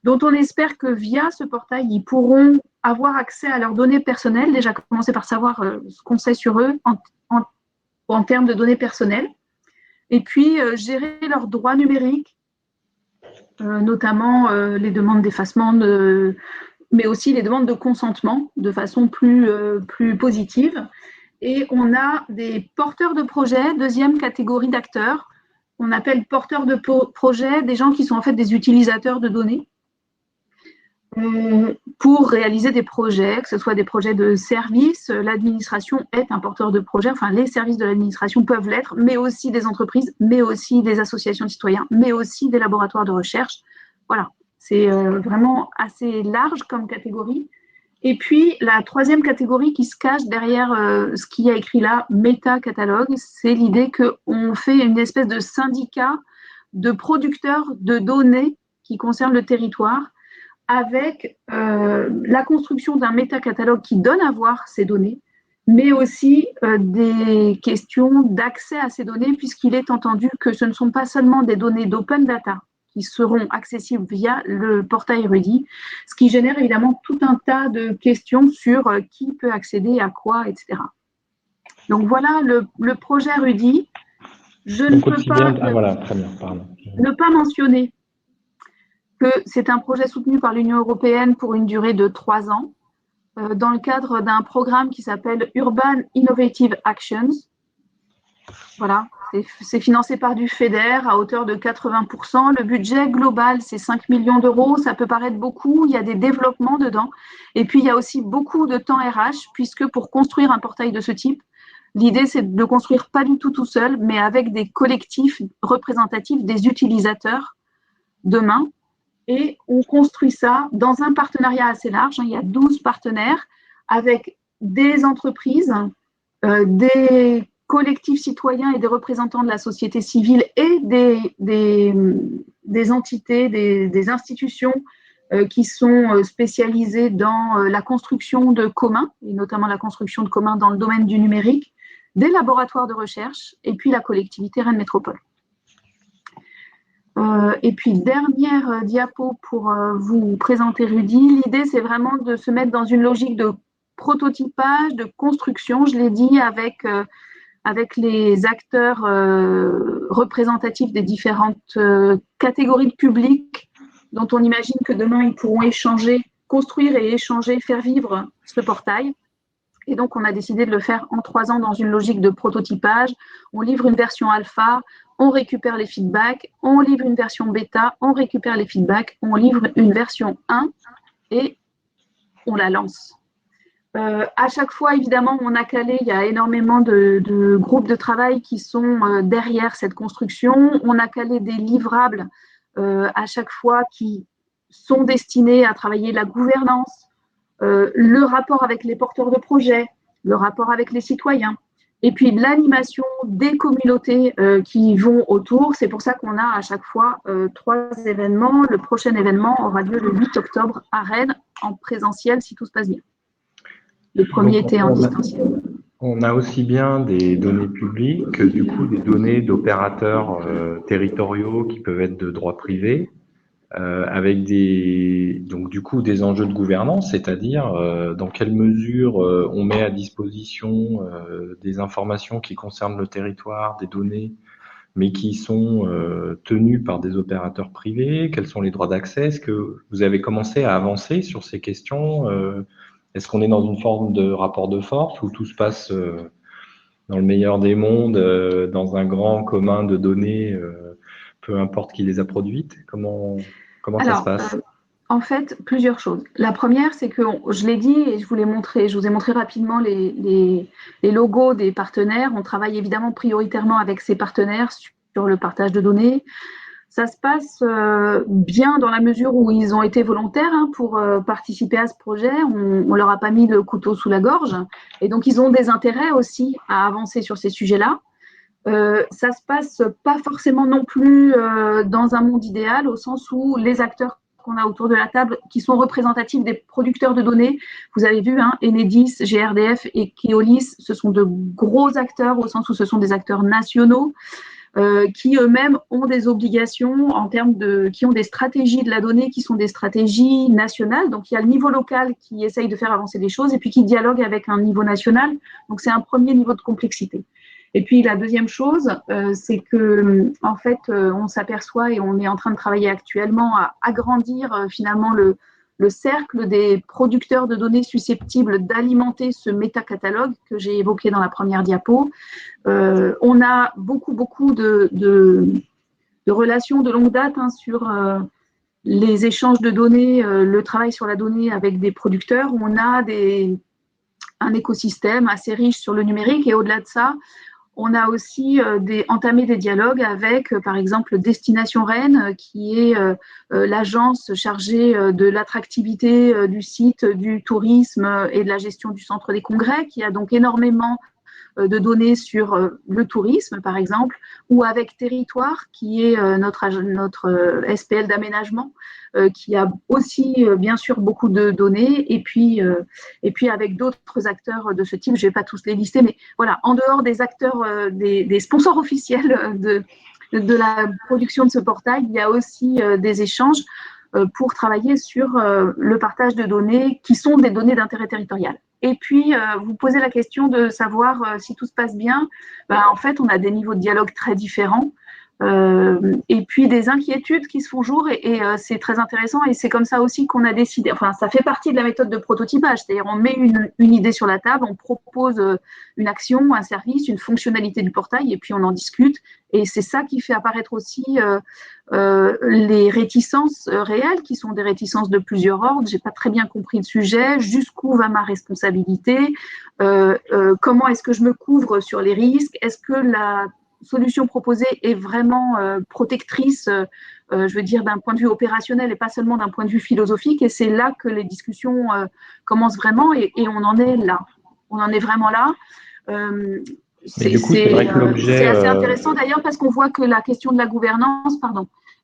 dont on espère que via ce portail, ils pourront avoir accès à leurs données personnelles, déjà commencer par savoir ce qu'on sait sur eux en termes de données personnelles, et puis gérer leurs droits numériques, notamment les demandes d'effacement, mais aussi les demandes de consentement de façon plus positive. Et on a des porteurs de projets, deuxième catégorie d'acteurs. On appelle porteurs de projets des gens qui sont en fait des utilisateurs de données pour réaliser des projets, que ce soit des projets de services. L'administration est un porteur de projet, enfin les services de l'administration peuvent l'être, mais aussi des entreprises, mais aussi des associations de citoyens, mais aussi des laboratoires de recherche. Voilà, c'est vraiment assez large comme catégorie. Et puis, la troisième catégorie qui se cache derrière ce qu'il y a écrit là, méta-catalogue, c'est l'idée qu'on fait une espèce de syndicat de producteurs de données qui concernent le territoire, avec la construction d'un métacatalogue qui donne à voir ces données, mais aussi des questions d'accès à ces données, puisqu'il est entendu que ce ne sont pas seulement des données d'open data qui seront accessibles via le portail Rudy, ce qui génère évidemment tout un tas de questions sur qui peut accéder à quoi, etc. Donc voilà le projet Rudy. Je ne peux pas voilà, très bien, pardon. ne pas mentionner que c'est un projet soutenu par l'Union européenne pour une durée de 3 ans, dans le cadre d'un programme qui s'appelle Urban Innovative Actions. Voilà, c'est financé par du FEDER à hauteur de 80%. Le budget global, c'est 5 millions d'euros. Ça peut paraître beaucoup, il y a des développements dedans. Et puis, il y a aussi beaucoup de temps RH, puisque pour construire un portail de ce type, l'idée, c'est de le construire pas du tout seul, mais avec des collectifs représentatifs des utilisateurs demain. Et on construit ça dans un partenariat assez large. Il y a 12 partenaires avec des entreprises, des collectifs citoyens et des représentants de la société civile et des entités, des institutions qui sont spécialisées dans la construction de communs, et notamment la construction de communs dans le domaine du numérique, des laboratoires de recherche et puis la collectivité Rennes Métropole. Et puis, dernière diapo pour vous présenter Rudy. L'idée, c'est vraiment de se mettre dans une logique de prototypage, de construction, je l'ai dit, avec les acteurs représentatifs des différentes catégories de public dont on imagine que demain, ils pourront échanger, construire et échanger, faire vivre ce portail. Et donc, on a décidé de le faire en 3 ans dans une logique de prototypage. On livre une version alpha, on récupère les feedbacks, on livre une version bêta, on récupère les feedbacks, on livre une version 1 et on la lance. À chaque fois, évidemment, on a calé, il y a énormément de groupes de travail qui sont derrière cette construction. On a calé des livrables à chaque fois qui sont destinés à travailler la gouvernance, le rapport avec les porteurs de projets, le rapport avec les citoyens, et puis l'animation des communautés qui vont autour. C'est pour ça qu'on a à chaque fois 3 événements. Le prochain événement aura lieu le 8 octobre à Rennes, en présentiel si tout se passe bien. Le premier était en distanciel. On a aussi bien des données publiques que du coup des données d'opérateurs territoriaux qui peuvent être de droit privé, avec donc du coup des enjeux de gouvernance, c'est-à-dire dans quelle mesure on met à disposition des informations qui concernent le territoire, des données, mais qui sont tenues par des opérateurs privés, quels sont les droits d'accès? Est-ce que vous avez commencé à avancer sur ces questions? Est-ce qu'on est dans une forme de rapport de force où tout se passe dans le meilleur des mondes, dans un grand commun de données, peu importe qui les a produites? Comment ça se passe? En fait, plusieurs choses. La première, c'est que je l'ai dit et je vous ai montré rapidement les logos des partenaires. On travaille évidemment prioritairement avec ces partenaires sur le partage de données. Ça se passe bien dans la mesure où ils ont été volontaires pour participer à ce projet. On leur a pas mis le couteau sous la gorge. Et donc, ils ont des intérêts aussi à avancer sur ces sujets-là. Ça se passe pas forcément non plus dans un monde idéal, au sens où les acteurs qu'on a autour de la table, qui sont représentatifs des producteurs de données, vous avez vu, Enedis, GRDF et Keolis, ce sont de gros acteurs, au sens où ce sont des acteurs nationaux, qui eux-mêmes ont des obligations en termes qui ont des stratégies de la donnée qui sont des stratégies nationales. Donc, il y a le niveau local qui essaye de faire avancer des choses et puis qui dialogue avec un niveau national. Donc, c'est un premier niveau de complexité. Et puis, la deuxième chose, c'est que, en fait, on s'aperçoit et on est en train de travailler actuellement à agrandir finalement le cercle des producteurs de données susceptibles d'alimenter ce métacatalogue que j'ai évoqué dans la première diapo. On a beaucoup de relations de longue date sur les échanges de données, le travail sur la donnée avec des producteurs. On a un écosystème assez riche sur le numérique et au-delà de ça, on a aussi entamé des dialogues avec, par exemple, Destination Rennes, qui est l'agence chargée de l'attractivité du site, du tourisme et de la gestion du centre des congrès, qui a donc énormément de données sur le tourisme, par exemple, ou avec Territoire, qui est notre SPL d'aménagement, qui a aussi, bien sûr, beaucoup de données, et puis avec d'autres acteurs de ce type, je ne vais pas tous les lister, mais voilà, en dehors des acteurs, des sponsors officiels de la production de ce portail, il y a aussi des échanges pour travailler sur le partage de données qui sont des données d'intérêt territorial. Et puis, vous posez la question de savoir si tout se passe bien. En fait, on a des niveaux de dialogue très différents. Et puis des inquiétudes qui se font jour et c'est très intéressant et c'est comme ça aussi qu'on a décidé, enfin ça fait partie de la méthode de prototypage, c'est-à-dire on met une idée sur la table, on propose une action, un service, une fonctionnalité du portail et puis on en discute et c'est ça qui fait apparaître aussi les réticences réelles qui sont des réticences de plusieurs ordres. J'ai pas très bien compris le sujet, jusqu'où va ma responsabilité, comment est-ce que je me couvre sur les risques, est-ce que solution proposée est vraiment protectrice, je veux dire, d'un point de vue opérationnel et pas seulement d'un point de vue philosophique. Et c'est là que les discussions commencent vraiment et on en est là. On en est vraiment là. Mais du coup, c'est vrai que l'objet… C'est assez intéressant d'ailleurs parce qu'on voit que la question de la gouvernance,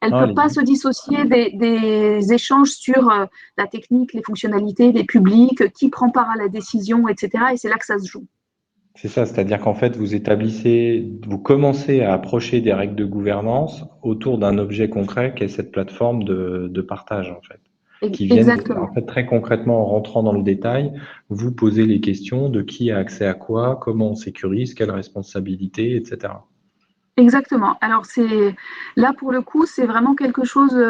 elle ne peut pas se dissocier des échanges sur la technique, les fonctionnalités, les publics, qui prend part à la décision, etc. Et c'est là que ça se joue. C'est ça, c'est-à-dire qu'en fait, vous commencez à approcher des règles de gouvernance autour d'un objet concret qui est cette plateforme de partage, en fait, qui viennent, en fait, très concrètement, en rentrant dans le détail, vous poser les questions de qui a accès à quoi, comment on sécurise, quelle responsabilité, etc. Exactement. Alors là pour le coup, c'est vraiment quelque chose,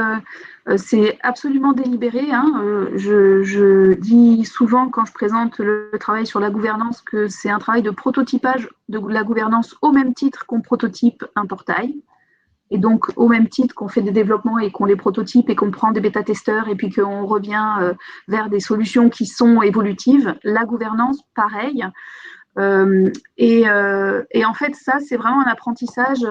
c'est absolument délibéré, hein. Je dis souvent quand je présente le travail sur la gouvernance que c'est un travail de prototypage de la gouvernance au même titre qu'on prototype un portail. Et donc au même titre qu'on fait des développements et qu'on les prototype et qu'on prend des bêta-testeurs et puis qu'on revient vers des solutions qui sont évolutives, la gouvernance, pareil. Et en fait, ça, c'est vraiment un apprentissage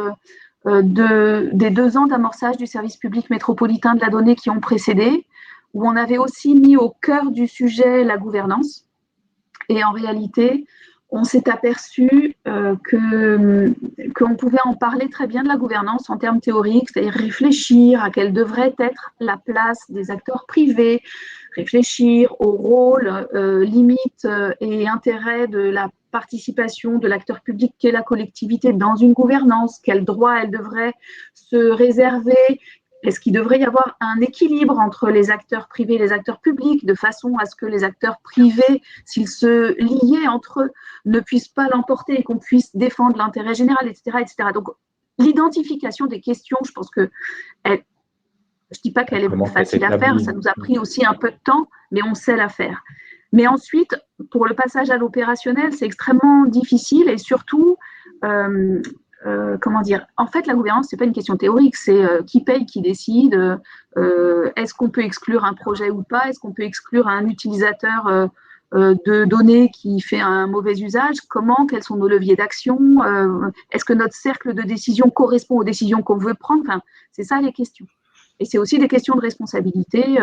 des 2 ans d'amorçage du service public métropolitain de la donnée qui ont précédé, où on avait aussi mis au cœur du sujet la gouvernance. Et en réalité, on s'est aperçu qu'on pouvait en parler très bien de la gouvernance en termes théoriques, c'est-à-dire réfléchir à quelle devrait être la place des acteurs privés, réfléchir au rôle, limites et intérêts de la participation de l'acteur public qu'est la collectivité dans une gouvernance, quels droits elle devrait se réserver, est-ce qu'il devrait y avoir un équilibre entre les acteurs privés et les acteurs publics, de façon à ce que les acteurs privés, s'ils se liaient entre eux, ne puissent pas l'emporter et qu'on puisse défendre l'intérêt général, etc., etc. Donc, l'identification des questions, je pense que je ne dis pas qu'elle est facile à faire, ça nous a pris aussi un peu de temps, mais on sait la faire. Mais ensuite, pour le passage à l'opérationnel, c'est extrêmement difficile et surtout, comment dire, en fait, la gouvernance, ce n'est pas une question théorique, c'est qui paye, qui décide, est-ce qu'on peut exclure un projet ou pas, est-ce qu'on peut exclure un utilisateur de données qui fait un mauvais usage, quels sont nos leviers d'action, est-ce que notre cercle de décision correspond aux décisions qu'on veut prendre, enfin, c'est ça les questions. Et c'est aussi des questions de responsabilité.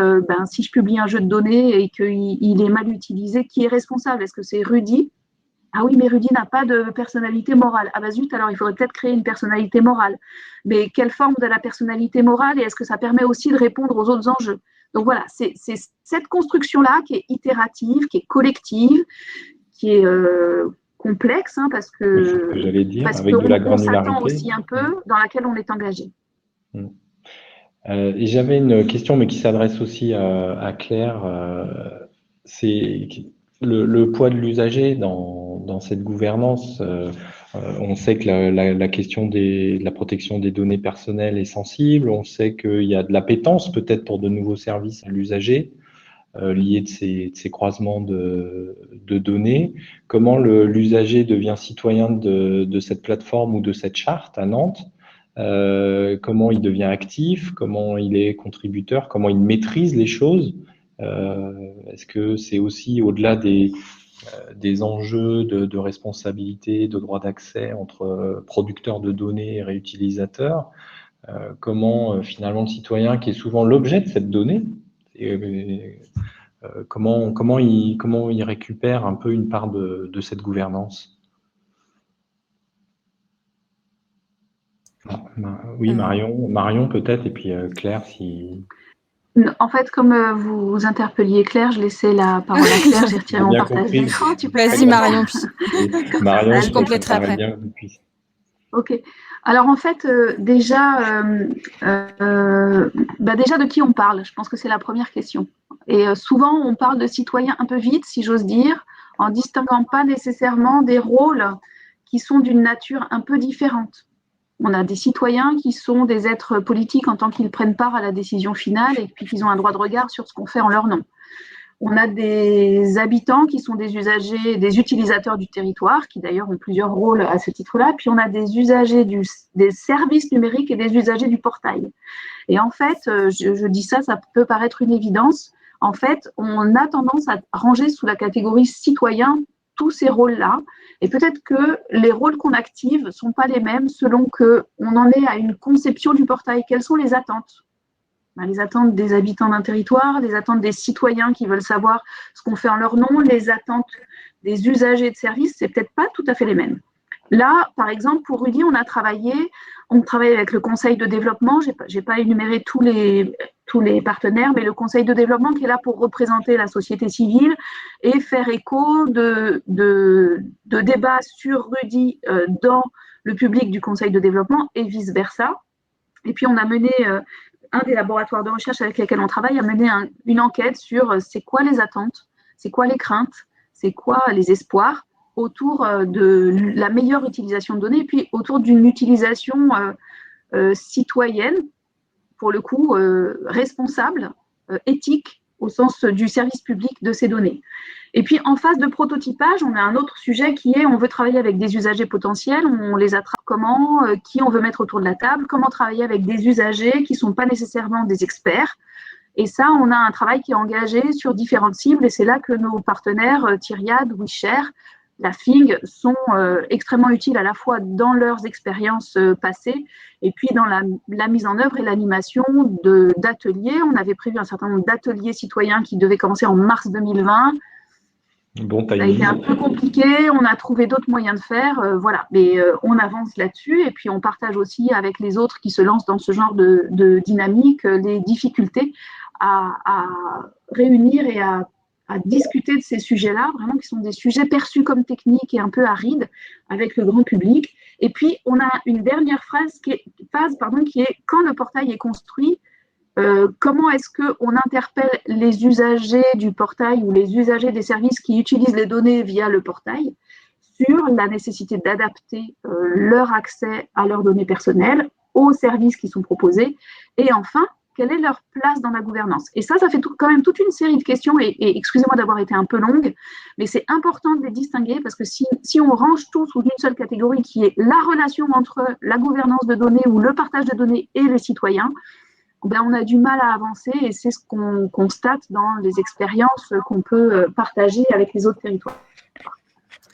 Si je publie un jeu de données et qu'il est mal utilisé, qui est responsable? Est-ce que c'est Rudy? Ah oui, mais Rudy n'a pas de personnalité morale. Ah bah zut, alors il faudrait peut-être créer une personnalité morale. Mais quelle forme de la personnalité morale et est-ce que ça permet aussi de répondre aux autres enjeux? Donc voilà, c'est cette construction-là qui est itérative, qui est collective, qui est complexe, hein, parce que j'allais dire, avec de la granularité. On s'attend aussi un peu, dans laquelle on est engagé. Et j'avais une question, mais qui s'adresse aussi à Claire. C'est le poids de l'usager dans cette gouvernance. On sait que la question de la protection des données personnelles est sensible. On sait qu'il y a de l'appétence peut-être pour de nouveaux services à l'usager liés de ces croisements de données. Comment l'usager devient citoyen de cette plateforme ou de cette charte à Nantes? Comment il devient actif, comment il est contributeur, comment il maîtrise les choses. Est-ce que c'est aussi au-delà des enjeux de responsabilité, de droit d'accès entre producteurs de données et réutilisateurs, comment finalement le citoyen, qui est souvent l'objet de cette donnée, comment il récupère un peu une part de cette gouvernance? Oui, Marion peut-être, et puis Claire si… En fait, comme vous interpelliez Claire, je laissais la parole à Claire, j'ai retiré mon partage d'écran. Vas-y Marion, Marion, je compléterai après. Bien, ok. Alors en fait, déjà de qui on parle? Je pense que c'est la première question. Et souvent, on parle de citoyens un peu vite, si j'ose dire, en distinguant pas nécessairement des rôles qui sont d'une nature un peu différente. On a des citoyens qui sont des êtres politiques en tant qu'ils prennent part à la décision finale et puis qu'ils ont un droit de regard sur ce qu'on fait en leur nom. On a des habitants qui sont des usagers, des utilisateurs du territoire, qui d'ailleurs ont plusieurs rôles à ce titre-là. Puis on a des usagers des services numériques et des usagers du portail. Et en fait, je dis ça peut paraître une évidence. En fait, on a tendance à ranger sous la catégorie citoyen tous ces rôles-là. Et peut-être que les rôles qu'on active ne sont pas les mêmes selon qu'on en est à une conception du portail. Quelles sont les attentes? Les attentes des habitants d'un territoire, les attentes des citoyens qui veulent savoir ce qu'on fait en leur nom, les attentes des usagers de services, c'est peut-être pas tout à fait les mêmes. Là, par exemple, pour Rudy, on travaille avec le conseil de développement. J'ai pas énuméré tous les partenaires, mais le conseil de développement qui est là pour représenter la société civile et faire écho de débats sur Rudy dans le public du conseil de développement et vice-versa. Et puis, on a mené, un des laboratoires de recherche avec lesquels on travaille a mené une enquête sur c'est quoi les attentes, c'est quoi les craintes, c'est quoi les espoirs autour de la meilleure utilisation de données et puis autour d'une utilisation citoyenne, pour le coup responsable, éthique, au sens du service public de ces données. Et puis, en phase de prototypage, on a un autre sujet qui est on veut travailler avec des usagers potentiels, on les attrape comment, qui on veut mettre autour de la table, comment travailler avec des usagers qui ne sont pas nécessairement des experts. Et ça, on a un travail qui est engagé sur différentes cibles et c'est là que nos partenaires, Thiriad, WeShare, la FIG, sont extrêmement utiles à la fois dans leurs expériences passées et puis dans la mise en œuvre et l'animation d'ateliers. On avait prévu un certain nombre d'ateliers citoyens qui devaient commencer en mars 2020. Bon ça a été un peu compliqué, on a trouvé d'autres moyens de faire, voilà. Mais on avance là-dessus et puis on partage aussi avec les autres qui se lancent dans ce genre de dynamique les difficultés à réunir et à discuter de ces sujets-là, vraiment qui sont des sujets perçus comme techniques et un peu arides avec le grand public. Et puis, on a une dernière phase qui est quand le portail est construit, comment est-ce qu'on interpelle les usagers du portail ou les usagers des services qui utilisent les données via le portail sur la nécessité d'adapter leur accès à leurs données personnelles aux services qui sont proposés. Et enfin, quelle est leur place dans la gouvernance? Et ça fait quand même toute une série de questions, et excusez-moi d'avoir été un peu longue, mais c'est important de les distinguer parce que si on range tout sous une seule catégorie qui est la relation entre la gouvernance de données ou le partage de données et les citoyens, on a du mal à avancer et c'est ce qu'on constate dans les expériences qu'on peut partager avec les autres territoires.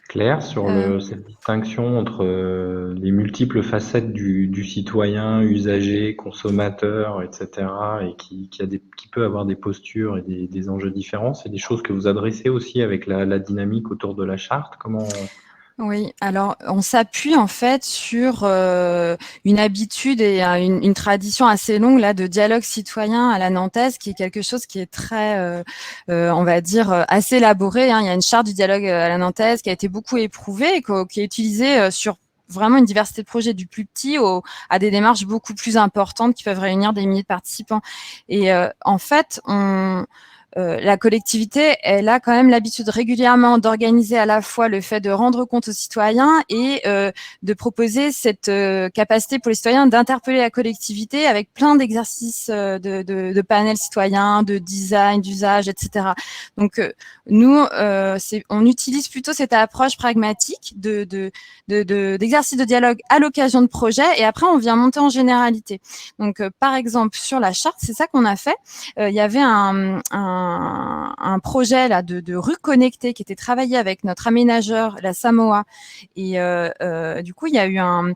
Claire, sur cette distinction entre les multiples facettes du citoyen, usager, consommateur, etc., et qui peut avoir des postures et des enjeux différents, c'est des choses que vous adressez aussi avec la dynamique autour de la charte. Comment Oui, alors on s'appuie en fait sur une habitude et une tradition assez longue là de dialogue citoyen à la nantaise, qui est quelque chose qui est très, on va dire, assez élaboré. Hein. Il y a une charte du dialogue à la nantaise qui a été beaucoup éprouvée et qui est utilisée sur vraiment une diversité de projets du plus petit à des démarches beaucoup plus importantes qui peuvent réunir des milliers de participants. Et en fait, la collectivité, elle a quand même l'habitude régulièrement d'organiser à la fois le fait de rendre compte aux citoyens et de proposer cette capacité pour les citoyens d'interpeller la collectivité avec plein d'exercices de panels citoyens, de design, d'usage, etc. Donc nous, on utilise plutôt cette approche pragmatique d'exercices de dialogue à l'occasion de projets et après on vient monter en généralité. Donc par exemple sur la charte, c'est ça qu'on a fait. Il y avait un projet là de rue connectée qui était travaillé avec notre aménageur, la Samoa, et du coup il y a eu un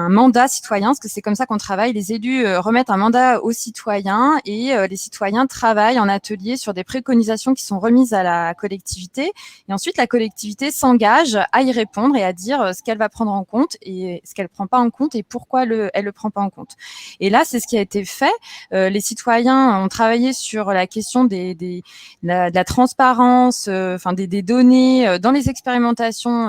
mandat citoyen, parce que c'est comme ça qu'on travaille. Les élus remettent un mandat aux citoyens et les citoyens travaillent en atelier sur des préconisations qui sont remises à la collectivité, et ensuite la collectivité s'engage à y répondre et à dire ce qu'elle va prendre en compte et ce qu'elle prend pas en compte et pourquoi elle le prend pas en compte. Et là c'est ce qui a été fait. Les citoyens ont travaillé sur la question de la transparence, des données dans les expérimentations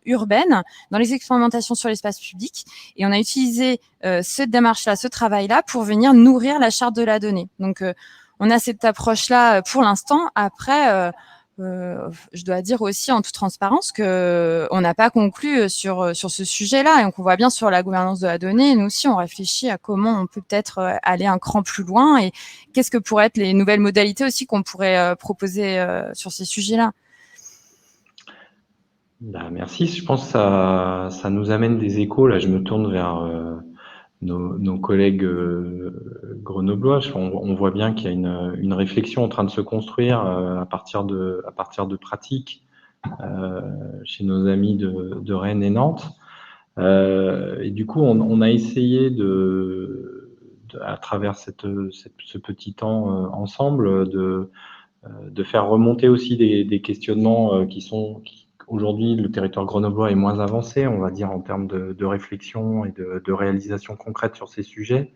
urbaines, dans les expérimentations sur l'espace public, et on a utilisé cette démarche-là, ce travail-là, pour venir nourrir la charte de la donnée. Donc, on a cette approche-là pour l'instant. Après, je dois dire aussi en toute transparence que on n'a pas conclu sur ce sujet-là, et donc on voit bien sur la gouvernance de la donnée. Nous aussi, on réfléchit à comment on peut peut-être aller un cran plus loin et qu'est-ce que pourraient être les nouvelles modalités aussi qu'on pourrait proposer sur ces sujets-là. Merci. Je pense que ça nous amène des échos. Là, je me tourne vers nos collègues grenoblois. On voit bien qu'il y a une réflexion en train de se construire à partir de pratiques chez nos amis de Rennes et Nantes. Et du coup, on a essayé à travers ce petit temps ensemble, de faire remonter aussi des questionnements aujourd'hui, le territoire grenoblois est moins avancé, on va dire, en termes de réflexion et de réalisation concrète sur ces sujets.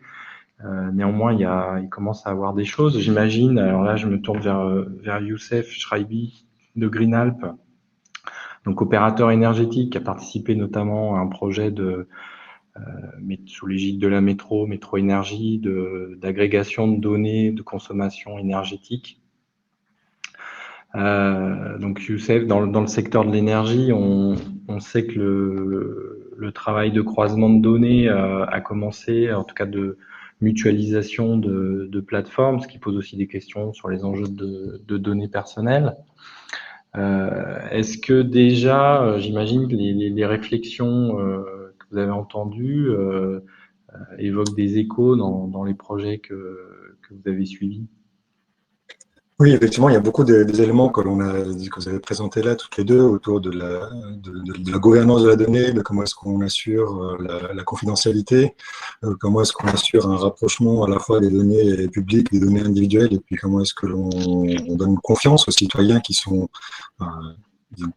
Néanmoins, il commence à avoir des choses, j'imagine. Alors là, je me tourne vers Youssef Schreibi de Greenalp, donc opérateur énergétique, qui a participé notamment à un projet sous l'égide de la Métro Énergie, d'agrégation de données de consommation énergétique. Donc Youssef, dans le secteur de l'énergie, on sait que le travail de croisement de données a commencé, en tout cas de mutualisation de plateformes, ce qui pose aussi des questions sur les enjeux de données personnelles. Est-ce que déjà, j'imagine que les réflexions que vous avez entendues évoquent des échos dans les projets que vous avez suivis? Oui, effectivement, il y a beaucoup des éléments que vous avez présentés là, toutes les deux, autour de la gouvernance de la donnée, de comment est-ce qu'on assure la confidentialité, comment est-ce qu'on assure un rapprochement à la fois des données publiques, des données individuelles, et puis comment est-ce que l'on donne confiance aux citoyens qui sont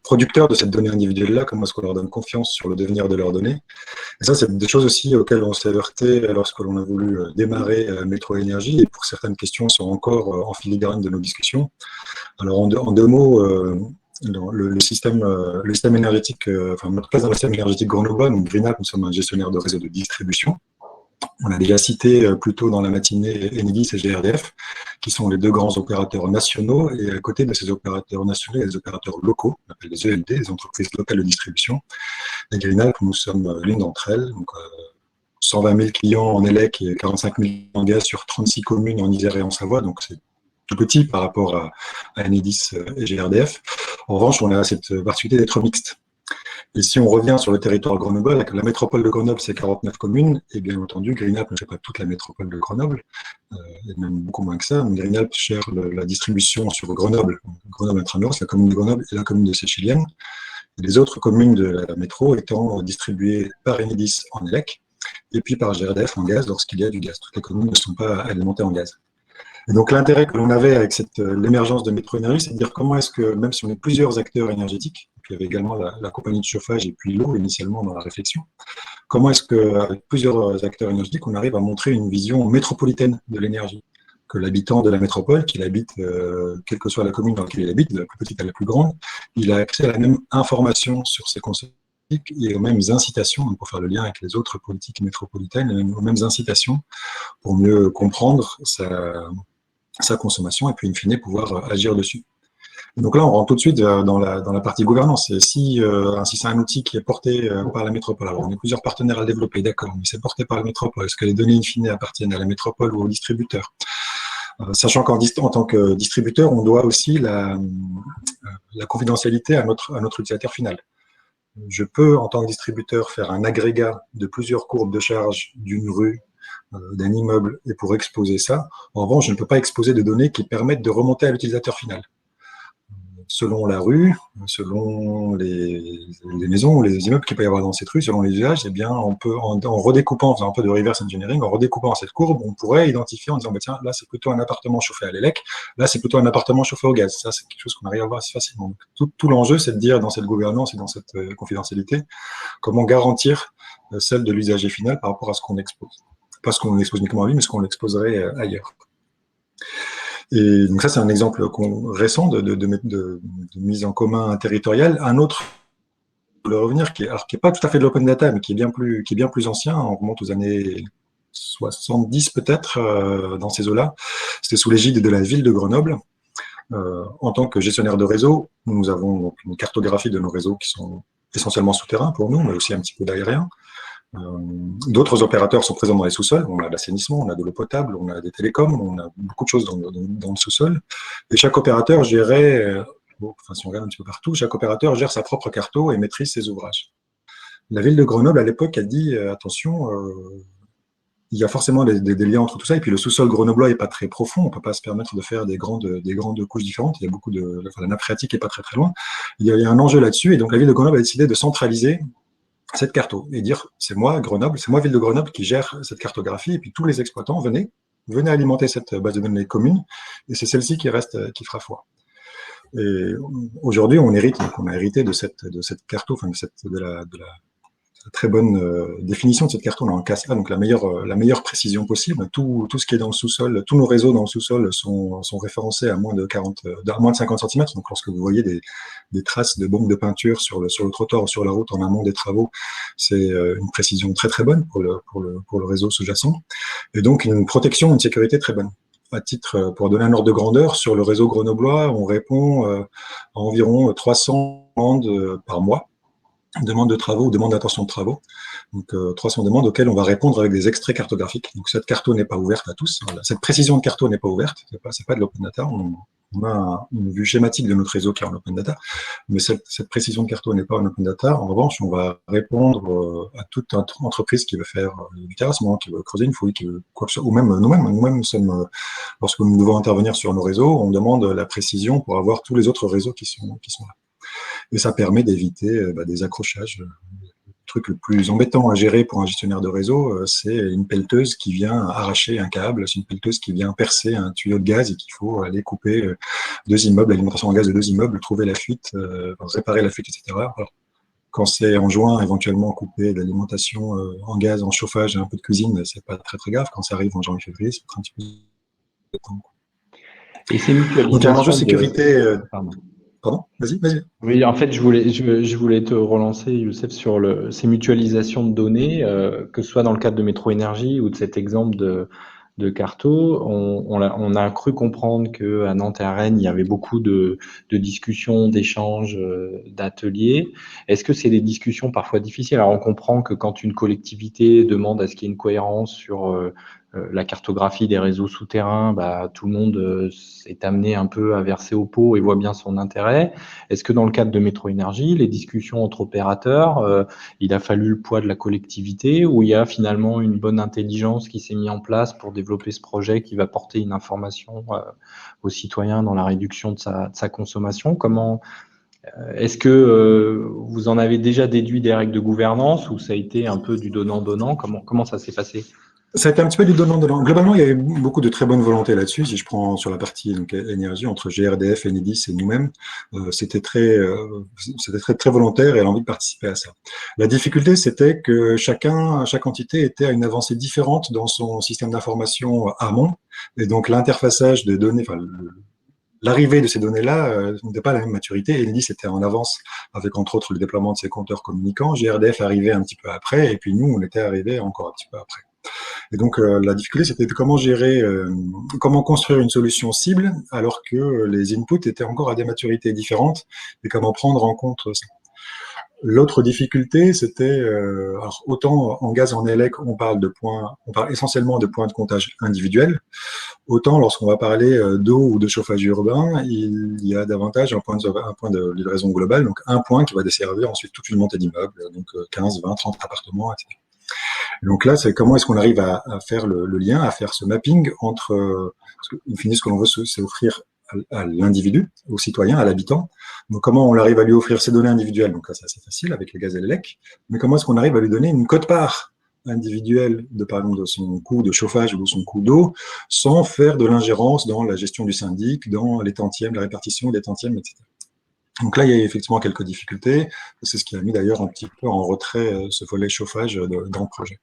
producteurs de cette donnée individuelle-là, comment est-ce qu'on leur donne confiance sur le devenir de leurs données. Et ça, c'est des choses aussi auxquelles on s'est heurté lorsque l'on a voulu démarrer Métro Énergie, et pour certaines questions sont encore en filigrane de nos discussions. Alors, en deux mots, le système énergétique, notre place dans le système énergétique grenoblois, donc Greenalp, nous sommes un gestionnaire de réseau de distribution. On a déjà cité plus tôt dans la matinée Enedis et GRDF, qui sont les deux grands opérateurs nationaux, et à côté de ces opérateurs nationaux, il y a des opérateurs locaux, on appelle les ELD, les entreprises locales de distribution. Et Greenalp, nous sommes l'une d'entre elles, donc 120 000 clients en ELEC et 45 000 en gaz sur 36 communes en Isère et en Savoie, donc c'est tout petit par rapport à Enedis et GRDF. En revanche, on a cette particularité d'être mixte. Et si on revient sur le territoire grenoblois, la métropole de Grenoble, c'est 49 communes, et bien entendu, Greenalp ne fait pas toute la métropole de Grenoble, et même beaucoup moins que ça. Greenalp gère la distribution sur Grenoble Intramuros, la commune de Grenoble et la commune de Séchilienne, et les autres communes de la métro étant distribuées par Enedis en ELEC, et puis par GRDF en gaz lorsqu'il y a du gaz. Toutes les communes ne sont pas alimentées en gaz. Et donc l'intérêt que l'on avait avec l'émergence de Métro Énergie, c'est de dire comment est-ce que, même si on est plusieurs acteurs énergétiques, puis il y avait également la compagnie de chauffage et puis l'eau initialement dans la réflexion, comment est-ce qu'avec plusieurs acteurs énergétiques, on arrive à montrer une vision métropolitaine de l'énergie, que l'habitant de la métropole, qu'il habite, quelle que soit la commune dans laquelle il habite, de la plus petite à la plus grande, il a accès à la même information sur ses consommations et aux mêmes incitations, pour faire le lien avec les autres politiques métropolitaines, aux mêmes incitations pour mieux comprendre sa consommation et puis in fine pouvoir agir dessus. Donc là, on rentre tout de suite dans la partie gouvernance. Et si c'est un outil qui est porté par la métropole, alors on a plusieurs partenaires à le développer, d'accord, mais c'est porté par la métropole. Est-ce que les données in fine appartiennent à la métropole ou au distributeur? Sachant qu'en tant que distributeur, on doit aussi la confidentialité à notre utilisateur final. Je peux, en tant que distributeur, faire un agrégat de plusieurs courbes de charge d'une rue, d'un immeuble, et pour exposer ça. En revanche, je ne peux pas exposer de données qui permettent de remonter à l'utilisateur final. Selon la rue, selon les maisons ou les immeubles qu'il peut y avoir dans cette rue, selon les usages, eh bien, on peut, en redécoupant, en faisant un peu de reverse engineering, en redécoupant cette courbe, on pourrait identifier en disant, bah, tiens, là, c'est plutôt un appartement chauffé à l'élec, là, c'est plutôt un appartement chauffé au gaz. Ça, c'est quelque chose qu'on arrive à voir assez facilement. Tout l'enjeu, c'est de dire, dans cette gouvernance et dans cette confidentialité, comment garantir celle de l'usager final par rapport à ce qu'on expose. Pas ce qu'on expose uniquement à lui, mais ce qu'on exposerait ailleurs. Et donc ça, c'est un exemple récent de mise en commun territoriale. Un autre, pour le revenir, qui est pas tout à fait de l'open data, mais qui est bien plus ancien, on remonte aux années 70 peut-être, dans ces eaux-là. C'était sous l'égide de la ville de Grenoble. En tant que gestionnaire de réseau, nous avons donc une cartographie de nos réseaux qui sont essentiellement souterrains pour nous, mais aussi un petit peu d'aérien. D'autres opérateurs sont présents dans les sous-sols. On a l'assainissement, on a de l'eau potable, on a des télécoms, on a beaucoup de choses dans le sous-sol. Et chaque opérateur gérait, si on regarde un petit peu partout, chaque opérateur gère sa propre carto et maîtrise ses ouvrages. La ville de Grenoble, à l'époque, a dit attention, il y a forcément des liens entre tout ça. Et puis le sous-sol grenoblois n'est pas très profond. On ne peut pas se permettre de faire des grandes couches différentes. Il y a la nappe phréatique n'est pas très très loin. Il y a un enjeu là-dessus. Et donc la ville de Grenoble a décidé de centraliser cette carto et dire c'est moi, Grenoble, c'est moi, ville de Grenoble, qui gère cette cartographie. Et puis tous les exploitants venez alimenter cette base de données commune. Et c'est celle-ci qui qui fera foi. Et aujourd'hui, on a hérité de cette carto, enfin de la très bonne définition de cette carte. On a en CASA, donc la meilleure précision possible. Tout ce qui est dans le sous-sol, tous nos réseaux dans le sous-sol sont référencés à moins de 50 cm. Donc lorsque vous voyez des traces de bombes de peinture sur le trottoir ou sur la route en amont des travaux, c'est une précision très très bonne pour le réseau sous-jacent. Et donc une protection, une sécurité très bonne. À titre, pour donner un ordre de grandeur, sur le réseau grenoblois, on répond à environ 300 demandes par mois. Demandes de travaux ou demandes d'intention de travaux. Donc 300 demandes auxquelles on va répondre avec des extraits cartographiques. Donc cette carto n'est pas ouverte à tous. Voilà. Cette précision de carto n'est pas ouverte. C'est pas de l'open data. On a une vue schématique de notre réseau qui est en open data, mais cette précision de carto n'est pas en open data. En revanche, on va répondre à toute entreprise qui veut faire du terrassement, qui veut creuser une fouille, qui veut quoi que ce soit, ou même nous-mêmes sommes, lorsque nous devons intervenir sur nos réseaux, on demande la précision pour avoir tous les autres réseaux qui sont là. Et ça permet d'éviter des accrochages. Le truc le plus embêtant à gérer pour un gestionnaire de réseau, c'est une pelleteuse qui vient arracher un câble, c'est une pelleteuse qui vient percer un tuyau de gaz et qu'il faut aller couper 2 immeubles, l'alimentation en gaz de 2 immeubles, trouver la fuite, réparer la fuite, etc. Alors, quand c'est en juin, éventuellement couper l'alimentation en gaz, en chauffage et un peu de cuisine, c'est pas très très grave. Quand ça arrive en janvier-février, c'est un petit peu de temps. Et c'est mutualisation. Donc, il y a un enjeu de sécurité. Pardon, vas-y. Oui, en fait, je voulais te relancer, Youssef, sur ces mutualisations de données, que ce soit dans le cadre de Métro Énergie ou de cet exemple de Carto. On a cru comprendre qu'à Nantes et à Rennes, il y avait beaucoup de discussions, d'échanges, d'ateliers. Est-ce que c'est des discussions parfois difficiles? Alors, on comprend que quand une collectivité demande à ce qu'il y ait une cohérence sur la cartographie des réseaux souterrains, tout le monde est amené un peu à verser au pot et voit bien son intérêt. Est-ce que dans le cadre de Métro Énergie, les discussions entre opérateurs, il a fallu le poids de la collectivité ou il y a finalement une bonne intelligence qui s'est mise en place pour développer ce projet qui va porter une information aux citoyens dans la réduction de sa consommation? Comment est-ce que vous en avez déjà déduit des règles de gouvernance ou ça a été un peu du donnant-donnant? Comment ça s'est passé? Ça a été un petit peu du donnant-donnant. Globalement, il y avait beaucoup de très bonne volonté là-dessus. Si je prends sur la partie énergie, entre GRDF, Enedis et nous-mêmes, c'était très volontaire et elle a envie de participer à ça. La difficulté, c'était que chaque entité était à une avancée différente dans son système d'information amont. Et donc, l'interfaçage de données, l'arrivée de ces données-là n'était pas à la même maturité. Enedis était en avance avec, entre autres, le déploiement de ses compteurs communicants. GRDF arrivait un petit peu après et puis nous, on était arrivés encore un petit peu après. Et donc, la difficulté, c'était de comment construire une solution cible alors que les inputs étaient encore à des maturités différentes et comment prendre en compte ça. L'autre difficulté, c'était, alors autant en gaz, en élec, on parle essentiellement de points de comptage individuels, autant lorsqu'on va parler d'eau ou de chauffage urbain, il y a davantage un point de livraison globale, donc un point qui va desservir ensuite toute une montée d'immeubles, donc 15, 20, 30 appartements, etc. Donc là, c'est comment est-ce qu'on arrive à faire le lien, à faire ce mapping entre, parce qu'in fine, ce que l'on veut, c'est offrir à l'individu, au citoyen, à l'habitant. Donc comment on arrive à lui offrir ces données individuelles? Donc là, c'est assez facile avec le gaz et l'élec. Mais comment est-ce qu'on arrive à lui donner une quote-part individuelle par exemple, de son coût de chauffage ou de son coût d'eau, sans faire de l'ingérence dans la gestion du syndic, dans les tantièmes, la répartition des tantièmes, etc. Donc là, il y a effectivement quelques difficultés. C'est ce qui a mis d'ailleurs un petit peu en retrait ce volet chauffage dans le projet.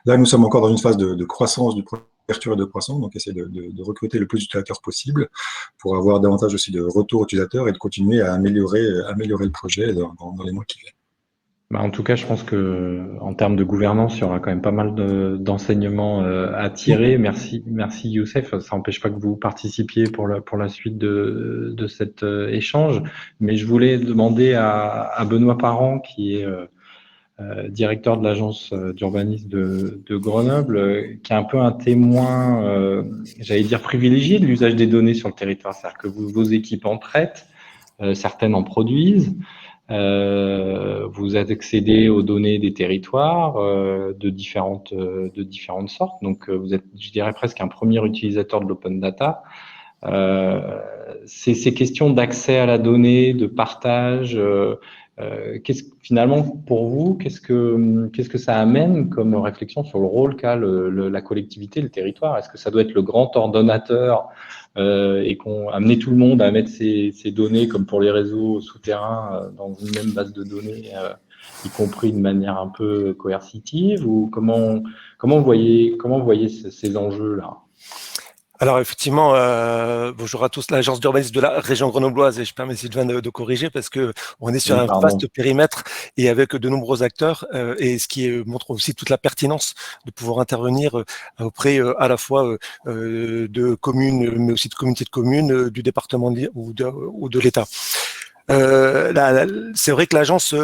Là, nous sommes encore dans une phase de croissance, d'ouverture et de croissance, donc essayer de recruter le plus d'utilisateurs possible pour avoir davantage aussi de retours utilisateurs et de continuer à améliorer le projet dans les mois qui viennent. En tout cas, je pense que en termes de gouvernance, il y aura quand même pas mal d'enseignements à tirer. Merci Youssef. Ça n'empêche pas que vous participiez pour la suite de cet échange. Mais je voulais demander à Benoît Parent, qui est directeur de l'agence d'urbanisme de Grenoble, qui est un peu un témoin, j'allais dire privilégié de l'usage des données sur le territoire. C'est-à-dire que vos équipes en traitent, certaines en produisent. Vous accédez aux données des territoires de différentes sortes. Donc, vous êtes, je dirais, presque un premier utilisateur de l'open data. Ces questions d'accès à la donnée, de partage, finalement, pour vous, qu'est-ce que ça amène comme réflexion sur le rôle qu'a la collectivité, le territoire? Est-ce que ça doit être le grand ordonnateur et amener tout le monde à mettre ces données, comme pour les réseaux souterrains, dans une même base de données, y compris de manière un peu coercitive? Ou comment vous voyez ces enjeux-là? Alors effectivement, bonjour à tous, l'agence d'urbanisme de la région grenobloise, et je permets Sylvain de corriger parce que on est sur un vaste périmètre et avec de nombreux acteurs, et ce qui montre aussi toute la pertinence de pouvoir intervenir auprès à la fois de communes, mais aussi de communautés de communes, du département ou de l'État. C'est vrai que l'agence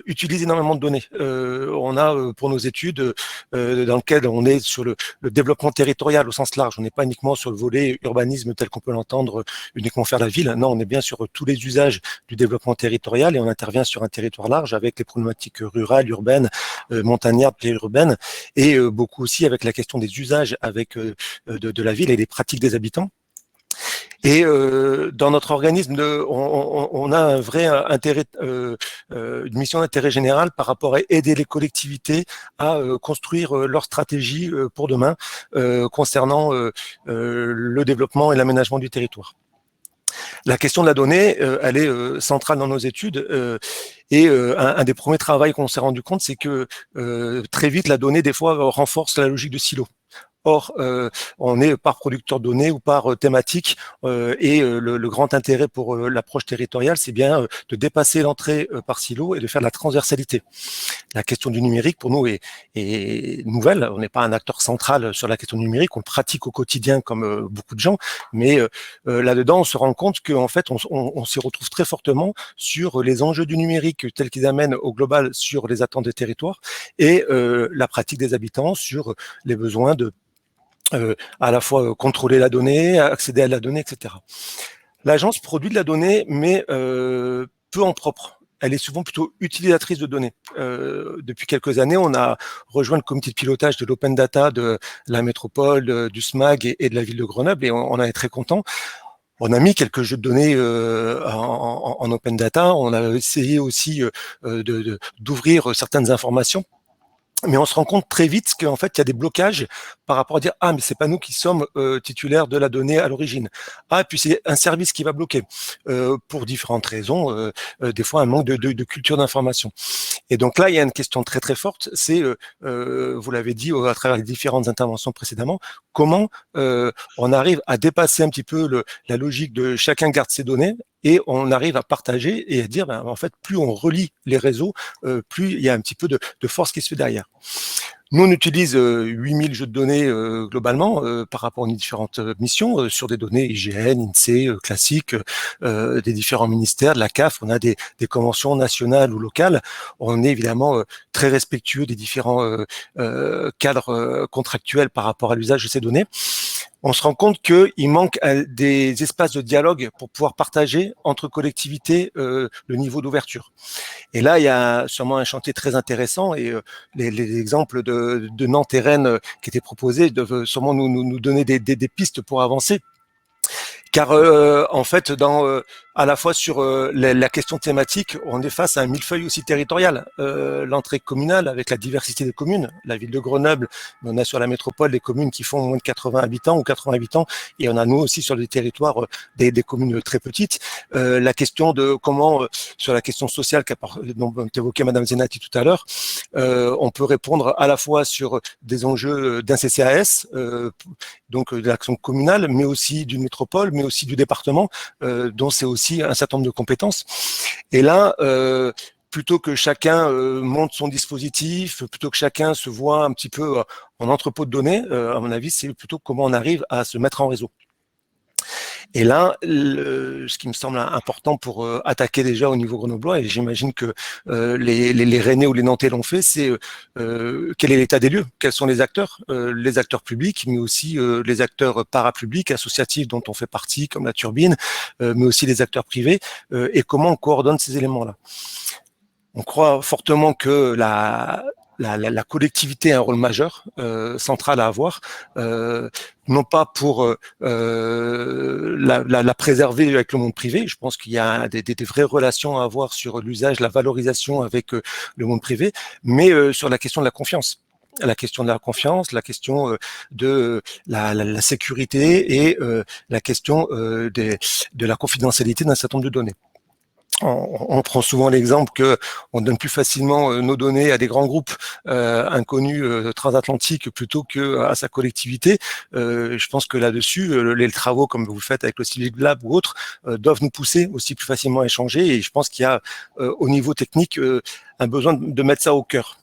utilise énormément de données. On a pour nos études dans lesquelles on est sur le développement territorial au sens large. On n'est pas uniquement sur le volet urbanisme tel qu'on peut l'entendre, uniquement faire la ville. Non, on est bien sur tous les usages du développement territorial et on intervient sur un territoire large avec les problématiques rurales, urbaines, montagnardes, périurbaines et beaucoup aussi avec la question des usages avec de la ville et des pratiques des habitants. Et dans notre organisme, on a un vrai intérêt, une mission d'intérêt général par rapport à aider les collectivités à construire leur stratégie pour demain concernant le développement et l'aménagement du territoire. La question de la donnée, elle est centrale dans nos études et un des premiers travaux qu'on s'est rendu compte, c'est que très vite, la donnée, des fois, renforce la logique de silo. Or, on est par producteur de données ou par thématique et le grand intérêt pour l'approche territoriale, c'est bien de dépasser l'entrée par silo et de faire de la transversalité. La question du numérique, pour nous, est nouvelle. On n'est pas un acteur central sur la question du numérique, on le pratique au quotidien comme beaucoup de gens, mais là-dedans, on se rend compte qu'en fait, on s'y retrouve très fortement sur les enjeux du numérique tels qu'ils amènent au global sur les attentes des territoires et la pratique des habitants sur les besoins de à la fois contrôler la donnée, accéder à la donnée, etc. L'agence produit de la donnée, mais peu en propre. Elle est souvent plutôt utilisatrice de données. Depuis quelques années, on a rejoint le comité de pilotage de l'open data de la métropole, du SMAG et de la ville de Grenoble, et on en est très content. On a mis quelques jeux de données en open data. On a essayé aussi d'ouvrir certaines informations. Mais on se rend compte très vite qu'en fait, il y a des blocages par rapport à dire « Ah, mais c'est pas nous qui sommes titulaires de la donnée à l'origine. » Ah, et puis c'est un service qui va bloquer pour différentes raisons, des fois un manque de culture d'information. Et donc là, il y a une question très très forte, c'est, vous l'avez dit à travers les différentes interventions précédemment, comment on arrive à dépasser un petit peu la logique de chacun garde ses données et on arrive à partager et à dire, en fait, plus on relie les réseaux, plus il y a un petit peu de force qui se fait derrière. Nous, on utilise 8000 jeux de données globalement par rapport aux différentes missions sur des données IGN, INSEE, classiques, des différents ministères, de la CAF. On a des conventions nationales ou locales. On est évidemment très respectueux des différents cadres contractuels par rapport à l'usage de ces données. On se rend compte qu'il manque des espaces de dialogue pour pouvoir partager entre collectivités le niveau d'ouverture. Et là, il y a sûrement un chantier très intéressant et les exemples de Nantes et Rennes qui étaient proposés doivent sûrement nous donner des pistes pour avancer. Car en fait, à la fois sur la question thématique, on est face à un millefeuille aussi territorial. L'entrée communale avec la diversité des communes, la ville de Grenoble, mais on a sur la métropole des communes qui font moins de 80 habitants ou 80 habitants, et on a nous aussi sur des territoires des communes très petites. La question de comment, sur la question sociale dont évoquait Madame Zenati tout à l'heure, on peut répondre à la fois sur des enjeux d'un CCAS, donc de l'action communale, mais aussi d'une métropole, mais aussi du département, dont c'est aussi un certain nombre de compétences. Et là, plutôt que chacun monte son dispositif, plutôt que chacun se voit un petit peu en entrepôt de données, à mon avis, c'est plutôt comment on arrive à se mettre en réseau. Et là, ce qui me semble important pour attaquer déjà au niveau grenoblois, et j'imagine que les Rennais ou les Nantais l'ont fait, c'est quel est l'état des lieux, quels sont les acteurs publics, mais aussi les acteurs parapublics, associatifs dont on fait partie, comme la Turbine, mais aussi les acteurs privés, et comment on coordonne ces éléments-là. On croit fortement que la collectivité a un rôle majeur, central à avoir, non pas pour la préserver avec le monde privé. Je pense qu'il y a des vraies relations à avoir sur l'usage, la valorisation avec le monde privé, mais sur la question de la confiance. La question de la confiance, la question de la sécurité et la question de la confidentialité d'un certain nombre de données. On prend souvent l'exemple que on donne plus facilement nos données à des grands groupes inconnus transatlantiques plutôt que à sa collectivité. Je pense que là-dessus, les travaux comme vous le faites avec le Civic Lab ou autres doivent nous pousser aussi plus facilement à échanger. Et je pense qu'il y a au niveau technique un besoin de mettre ça au cœur.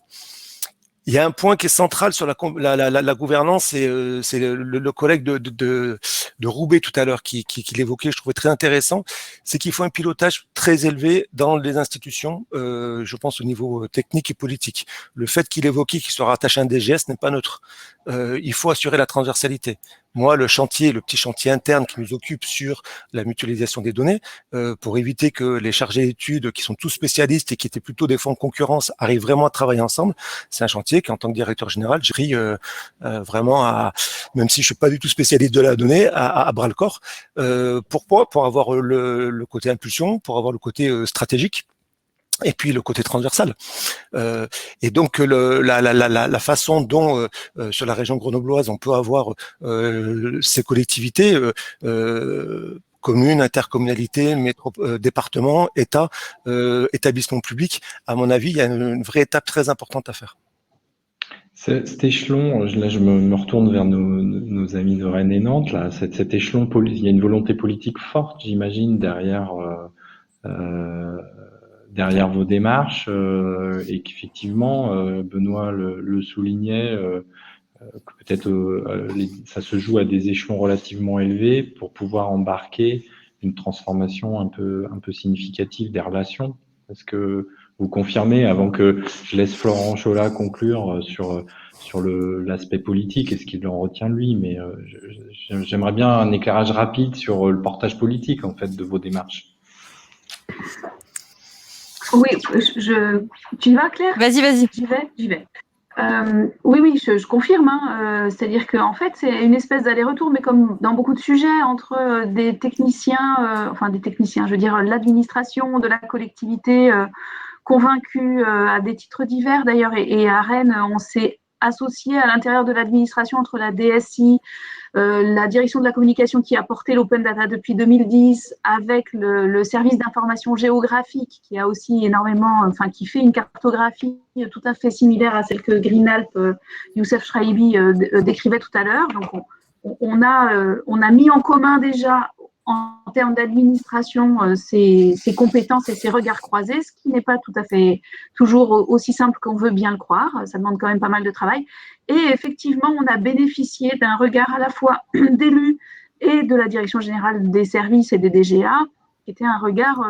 Il y a un point qui est central sur la gouvernance, et c'est le collègue de Roubaix tout à l'heure qui l'évoquait, je trouvais très intéressant, c'est qu'il faut un pilotage très élevé dans les institutions, je pense au niveau technique et politique. Le fait qu'il évoquait qu'il soit rattaché à un DGS n'est pas neutre. Il faut assurer la transversalité. Moi, le petit chantier interne qui nous occupe sur la mutualisation des données, pour éviter que les chargés d'études, qui sont tous spécialistes et qui étaient plutôt des fonds de concurrence, arrivent vraiment à travailler ensemble, c'est un chantier qu'en tant que directeur général, j'ai pris vraiment même si je suis pas du tout spécialiste de la donnée, à bras le corps. Pourquoi ? Pour avoir le côté impulsion, pour avoir le côté stratégique, et puis le côté transversal. Et donc la façon dont sur la région grenobloise on peut avoir ces collectivités, communes, intercommunalités, départements, État, établissements publics, à mon avis, il y a une vraie étape très importante à faire. Cet échelon, là je me retourne vers nos amis de Rennes et Nantes, là, cet échelon, il y a une volonté politique forte, j'imagine, derrière vos démarches, et qu'effectivement, Benoît le soulignait, que peut-être ça se joue à des échelons relativement élevés pour pouvoir embarquer une transformation un peu significative des relations. Est-ce que vous confirmez, avant que je laisse Florent Cholat conclure sur l'aspect politique et ce qu'il en retient lui, mais j'aimerais bien un éclairage rapide sur le portage politique en fait de vos démarches. Oui, tu y vas, Claire ? Vas-y. J'y vais. Oui, je confirme. C'est-à-dire qu'en fait, c'est une espèce d'aller-retour, mais comme dans beaucoup de sujets, entre des techniciens, je veux dire l'administration de la collectivité, convaincus à des titres divers d'ailleurs, et à Rennes, on s'est associé à l'intérieur de l'administration entre la DSI, la direction de la communication qui a porté l'open data depuis 2010, avec le service d'information géographique qui a aussi qui fait une cartographie tout à fait similaire à celle que Greenalp, Youssef Shraibi décrivait tout à l'heure. Donc on a mis en commun déjà en termes d'administration ces compétences et ces regards croisés, ce qui n'est pas tout à fait toujours aussi simple qu'on veut bien le croire. Ça demande quand même pas mal de travail. Et effectivement, on a bénéficié d'un regard à la fois d'élus et de la Direction générale des services et des DGA, qui était un regard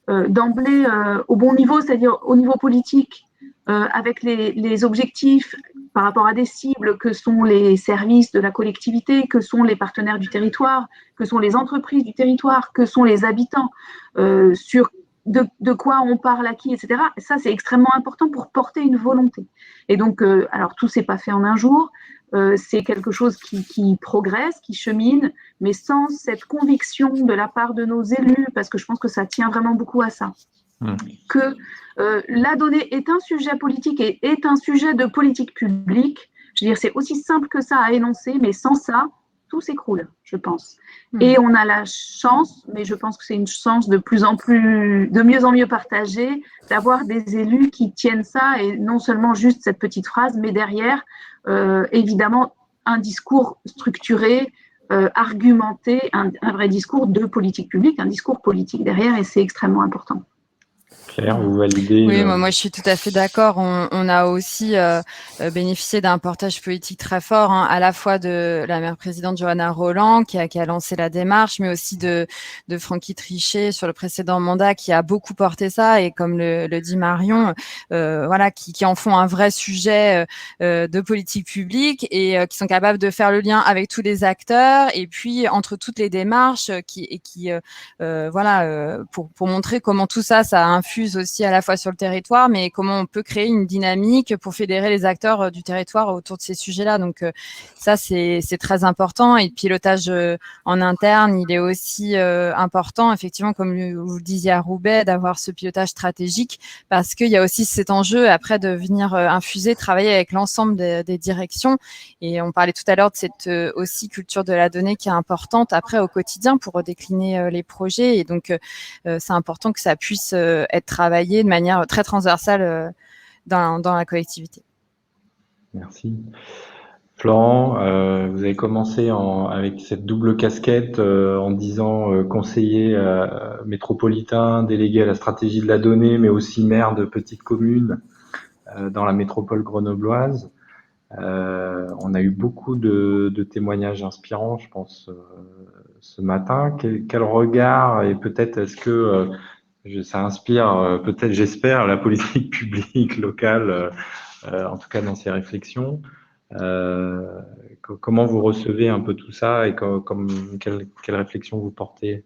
d'emblée au bon niveau, c'est-à-dire au niveau politique, avec les objectifs par rapport à des cibles que sont les services de la collectivité, que sont les partenaires du territoire, que sont les entreprises du territoire, que sont les habitants, sur de quoi on parle à qui, etc. Et ça, c'est extrêmement important pour porter une volonté. Et donc, alors tout s'est pas fait en un jour, c'est quelque chose qui progresse, qui chemine, mais sans cette conviction de la part de nos élus, parce que je pense que ça tient vraiment beaucoup à ça, que la donnée est un sujet politique et est un sujet de politique publique. Je veux dire, c'est aussi simple que ça à énoncer, mais sans ça, tout s'écroule, je pense. Et on a la chance, mais je pense que c'est une chance de mieux en mieux partagée, d'avoir des élus qui tiennent ça, et non seulement juste cette petite phrase, mais derrière, évidemment, un discours structuré, argumenté, un vrai discours de politique publique, un discours politique derrière, et c'est extrêmement important. Claire, vous validez Oui, moi je suis tout à fait d'accord. On a aussi bénéficié d'un portage politique très fort, hein, à la fois de la maire présidente Johanna Roland qui a lancé la démarche, mais aussi de Francky Trichet sur le précédent mandat qui a beaucoup porté ça, et comme le dit Marion, voilà, qui en font un vrai sujet de politique publique, et qui sont capables de faire le lien avec tous les acteurs et puis entre toutes les démarches voilà, pour montrer comment tout ça infuse aussi à la fois sur le territoire, mais comment on peut créer une dynamique pour fédérer les acteurs du territoire autour de ces sujets-là. Donc ça, c'est très important. Et le pilotage en interne, il est aussi important, effectivement, comme vous le disiez à Roubaix, d'avoir ce pilotage stratégique, parce qu'il y a aussi cet enjeu après de venir infuser, travailler avec l'ensemble des directions. Et on parlait tout à l'heure de cette aussi culture de la donnée qui est importante après au quotidien pour décliner les projets. Et donc, c'est important que ça puisse être travaillé de manière très transversale dans la collectivité. Merci. Florent, vous avez commencé avec cette double casquette en disant conseiller métropolitain, délégué à la stratégie de la donnée, mais aussi maire de petite commune dans la métropole grenobloise. On a eu beaucoup de témoignages inspirants, je pense, ce matin. Quel regard, et peut-être est-ce que ça inspire, peut-être j'espère, la politique publique locale, en tout cas dans ces réflexions. Comment vous recevez un peu tout ça et quelle réflexion vous portez?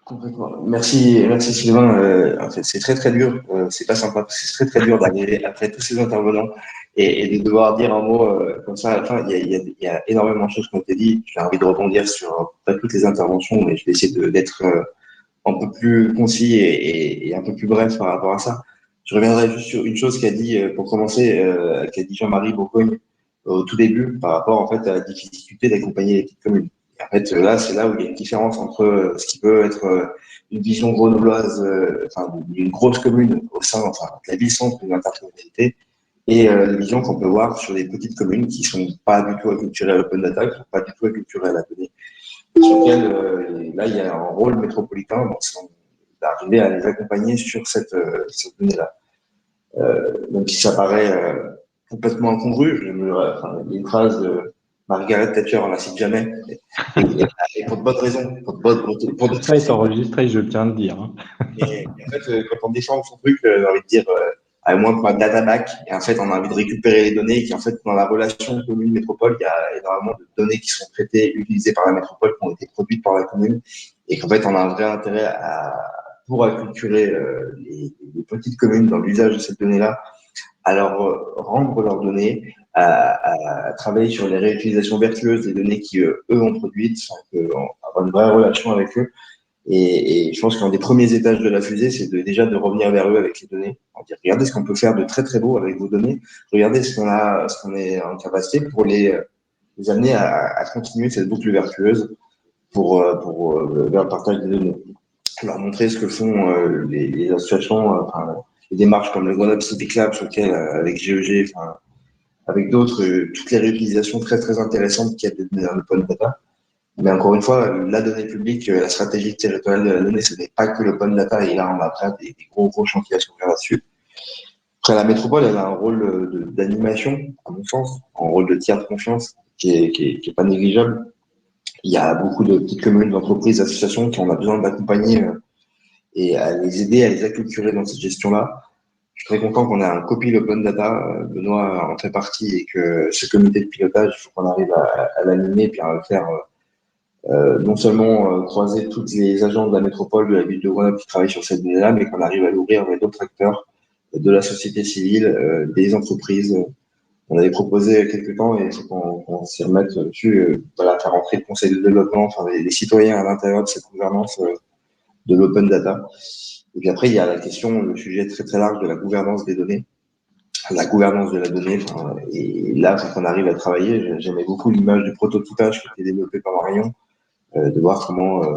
Complètement. Merci Sylvain. En fait, c'est très très dur. C'est pas sympa parce que c'est très très dur d'arriver après tous ces intervenants et de devoir dire un mot comme ça à la fin. Il y a énormément de choses qui ont été dites. J'ai envie de rebondir sur pas toutes les interventions, mais je vais essayer d'être un peu plus concis et un peu plus bref par rapport à ça. Je reviendrai juste sur une chose qu'a dit, pour commencer, qu'a dit Jean-Marie Bourgogne au tout début par rapport en fait à la difficulté d'accompagner les petites communes. Et en fait, là, c'est là où il y a une différence entre ce qui peut être une vision grenobloise, enfin, d'une grosse commune au sein, enfin, de la ville-centre d'une intercommunalité, et la vision qu'on peut voir sur les petites communes qui sont pas du tout acculturées à l'open data, qui sont pas du tout acculturées à la donnée, sur lequel, là, il y a un rôle métropolitain, donc d'arriver à les accompagner sur cette donnée-là. Donc, si ça paraît complètement incongru, il y a une phrase de Margaret Thatcher, on la cite jamais, et pour de bonnes raisons. Tout ça est enregistré, je tiens à le dire. Hein. Et en fait, quand on défend son truc, j'ai envie de dire, à moins qu'on a data back, et en fait, on a envie de récupérer les données, et qu'en fait, dans la relation commune-métropole, il y a énormément de données qui sont traitées, utilisées par la métropole, qui ont été produites par la commune, et qu'en fait, on a un vrai intérêt pour acculturer les petites communes dans l'usage de ces données-là, à leur rendre leurs données, à travailler sur les réutilisations vertueuses des données qui, eux, ont produites, avoir une vraie relation avec eux. Et je pense qu'un des premiers étages de la fusée, c'est déjà de revenir vers eux avec les données. On dit, regardez ce qu'on peut faire de très très beau avec vos données. Regardez ce qu'on est en capacité pour les amener à continuer cette boucle vertueuse vers le partage des données. Leur montrer ce que font les associations, les démarches comme le Grenoble Civic Lab, sur lequel, avec GEG, avec d'autres, toutes les réutilisations très très intéressantes qu'il y a dans l'open data. Mais encore une fois, la donnée publique, la stratégie territoriale de la donnée, ce n'est pas que l'open data, et là on a après des gros chantiers à s'ouvrir là-dessus. Après, la métropole, elle a un rôle d'animation, à mon sens, un rôle de tiers de confiance qui est pas négligeable. Il y a beaucoup de petites communes, d'entreprises, d'associations qui ont besoin d'accompagner et à les aider, à les acculturer dans cette gestion-là. Je suis très content qu'on ait un copil open data. Benoît en fait partie, et que ce comité de pilotage, il faut qu'on arrive à l'animer puis à le faire non seulement croiser toutes les agents de la métropole, de la ville de Grenoble qui travaillent sur cette donnée-là, mais qu'on arrive à l'ouvrir avec d'autres acteurs de la société civile, des entreprises. On avait proposé il y a quelques temps, et il faut qu'on s'y remette dessus, voilà, faire entrer le conseil de développement, enfin les citoyens à l'intérieur de cette gouvernance de l'open data. Et puis après, il y a la question, le sujet très très large de la gouvernance des données, la gouvernance de la donnée. Et là, il faut qu'on arrive à travailler. J'aimais beaucoup l'image du prototypage qui a été développé par Marion, de voir comment on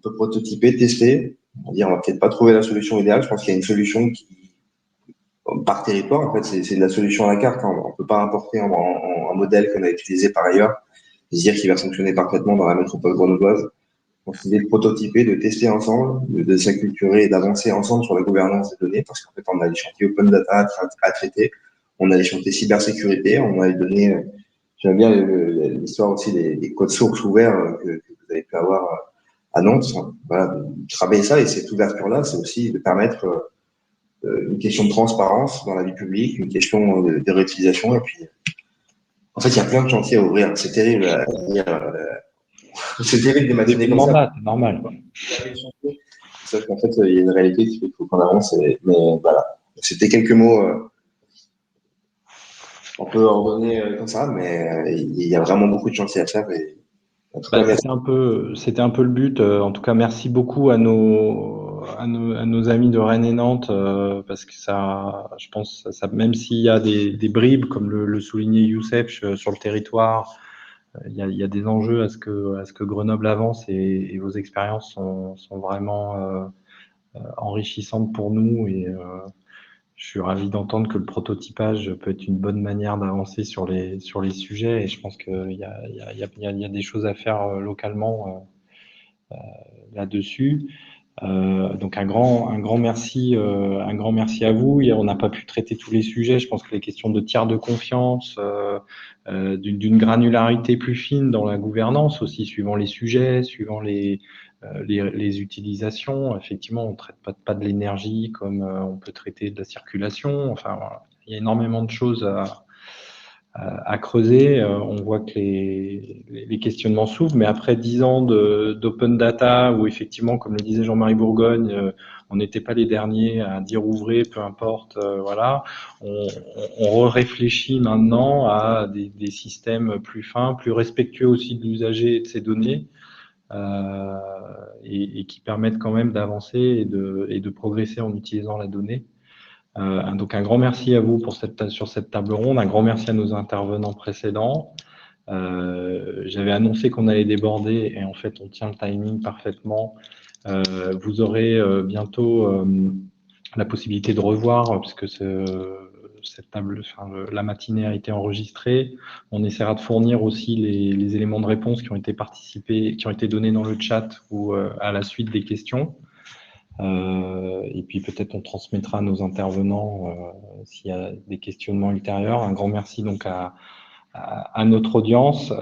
peut prototyper, tester. On va dire, on va peut-être pas trouver la solution idéale. Je pense qu'il y a une solution qui, par territoire, en fait, c'est de la solution à la carte. On peut pas importer un modèle qu'on a utilisé par ailleurs et dire qu'il va fonctionner parfaitement dans la métropole grenobloise. Donc, l'idée de prototyper, de tester ensemble, de s'acculturer et d'avancer ensemble sur la gouvernance des données, parce qu'en fait, on a des chantiers open data à traiter, on a des chantiers cybersécurité, on a les données. J'aime bien l'histoire aussi des codes sources ouverts que vous avez pu avoir à Nantes. Voilà, de travailler ça et cette ouverture-là, c'est aussi de permettre une question de transparence dans la vie publique, une question de réutilisation. Et puis, en fait, il y a plein de chantiers à ouvrir. C'est terrible à dire. C'est terrible de matinées comme ça. C'est normal. Sauf qu'en fait, il y a une réalité qui fait qu'il faut qu'on avance. Mais voilà, c'était quelques mots. On peut en donner comme ça, mais il y a vraiment beaucoup de chantiers à faire. Et, en tout cas, c'était un peu le but. En tout cas, merci beaucoup à nos amis de Rennes et Nantes, parce que ça, je pense, ça, même s'il y a des bribes, comme le soulignait Youssef, sur le territoire, il y a des enjeux à ce que Grenoble avance et vos expériences sont vraiment enrichissantes pour nous et je suis ravi d'entendre que le prototypage peut être une bonne manière d'avancer sur les sujets et je pense qu'il y a des choses à faire localement là-dessus. Donc un grand merci à vous. On n'a pas pu traiter tous les sujets. Je pense que les questions de tiers de confiance, d'une granularité plus fine dans la gouvernance aussi, suivant les sujets, suivant les utilisations. Effectivement, on ne traite pas de l'énergie comme on peut traiter de la circulation. Enfin, voilà. Il y a énormément de choses à creuser. On voit que les questionnements s'ouvrent, mais après 10 ans d'open data, où effectivement, comme le disait Jean-Marie Bourgogne, on n'était pas les derniers à dire ouvrez, peu importe, voilà. On réfléchit maintenant à des systèmes plus fins, plus respectueux aussi de l'usager et de ses données, et qui permettent quand même d'avancer et de progresser en utilisant la donnée. Donc un grand merci à vous sur cette table ronde, un grand merci à nos intervenants précédents. J'avais annoncé qu'on allait déborder et en fait on tient le timing parfaitement. Vous aurez bientôt la possibilité de revoir, puisque cette table, la matinée a été enregistrée. On essaiera de fournir aussi les éléments de réponse qui ont été donnés dans le chat ou à la suite des questions. Et puis peut-être on transmettra à nos intervenants s'il y a des questionnements ultérieurs. Un grand merci donc à notre audience.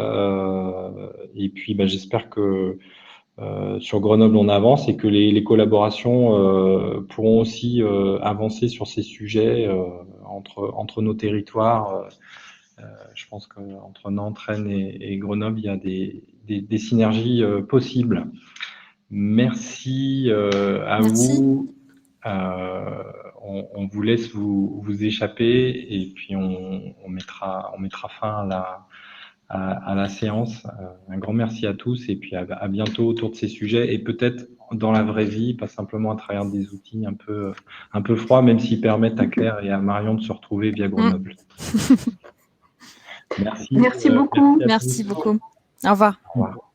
Et puis j'espère que sur Grenoble on avance et que les collaborations pourront aussi avancer sur ces sujets entre nos territoires. Je pense qu'entre Nantes, Rennes et Grenoble, il y a des synergies possibles. Merci à vous. On vous laisse vous échapper et puis on mettra fin à la séance. Un grand merci à tous et puis à bientôt autour de ces sujets et peut-être dans la vraie vie, pas simplement à travers des outils un peu froids, même s'ils permettent à Claire et à Marion de se retrouver via Grenoble. Merci beaucoup. Merci beaucoup. Au revoir. Au revoir.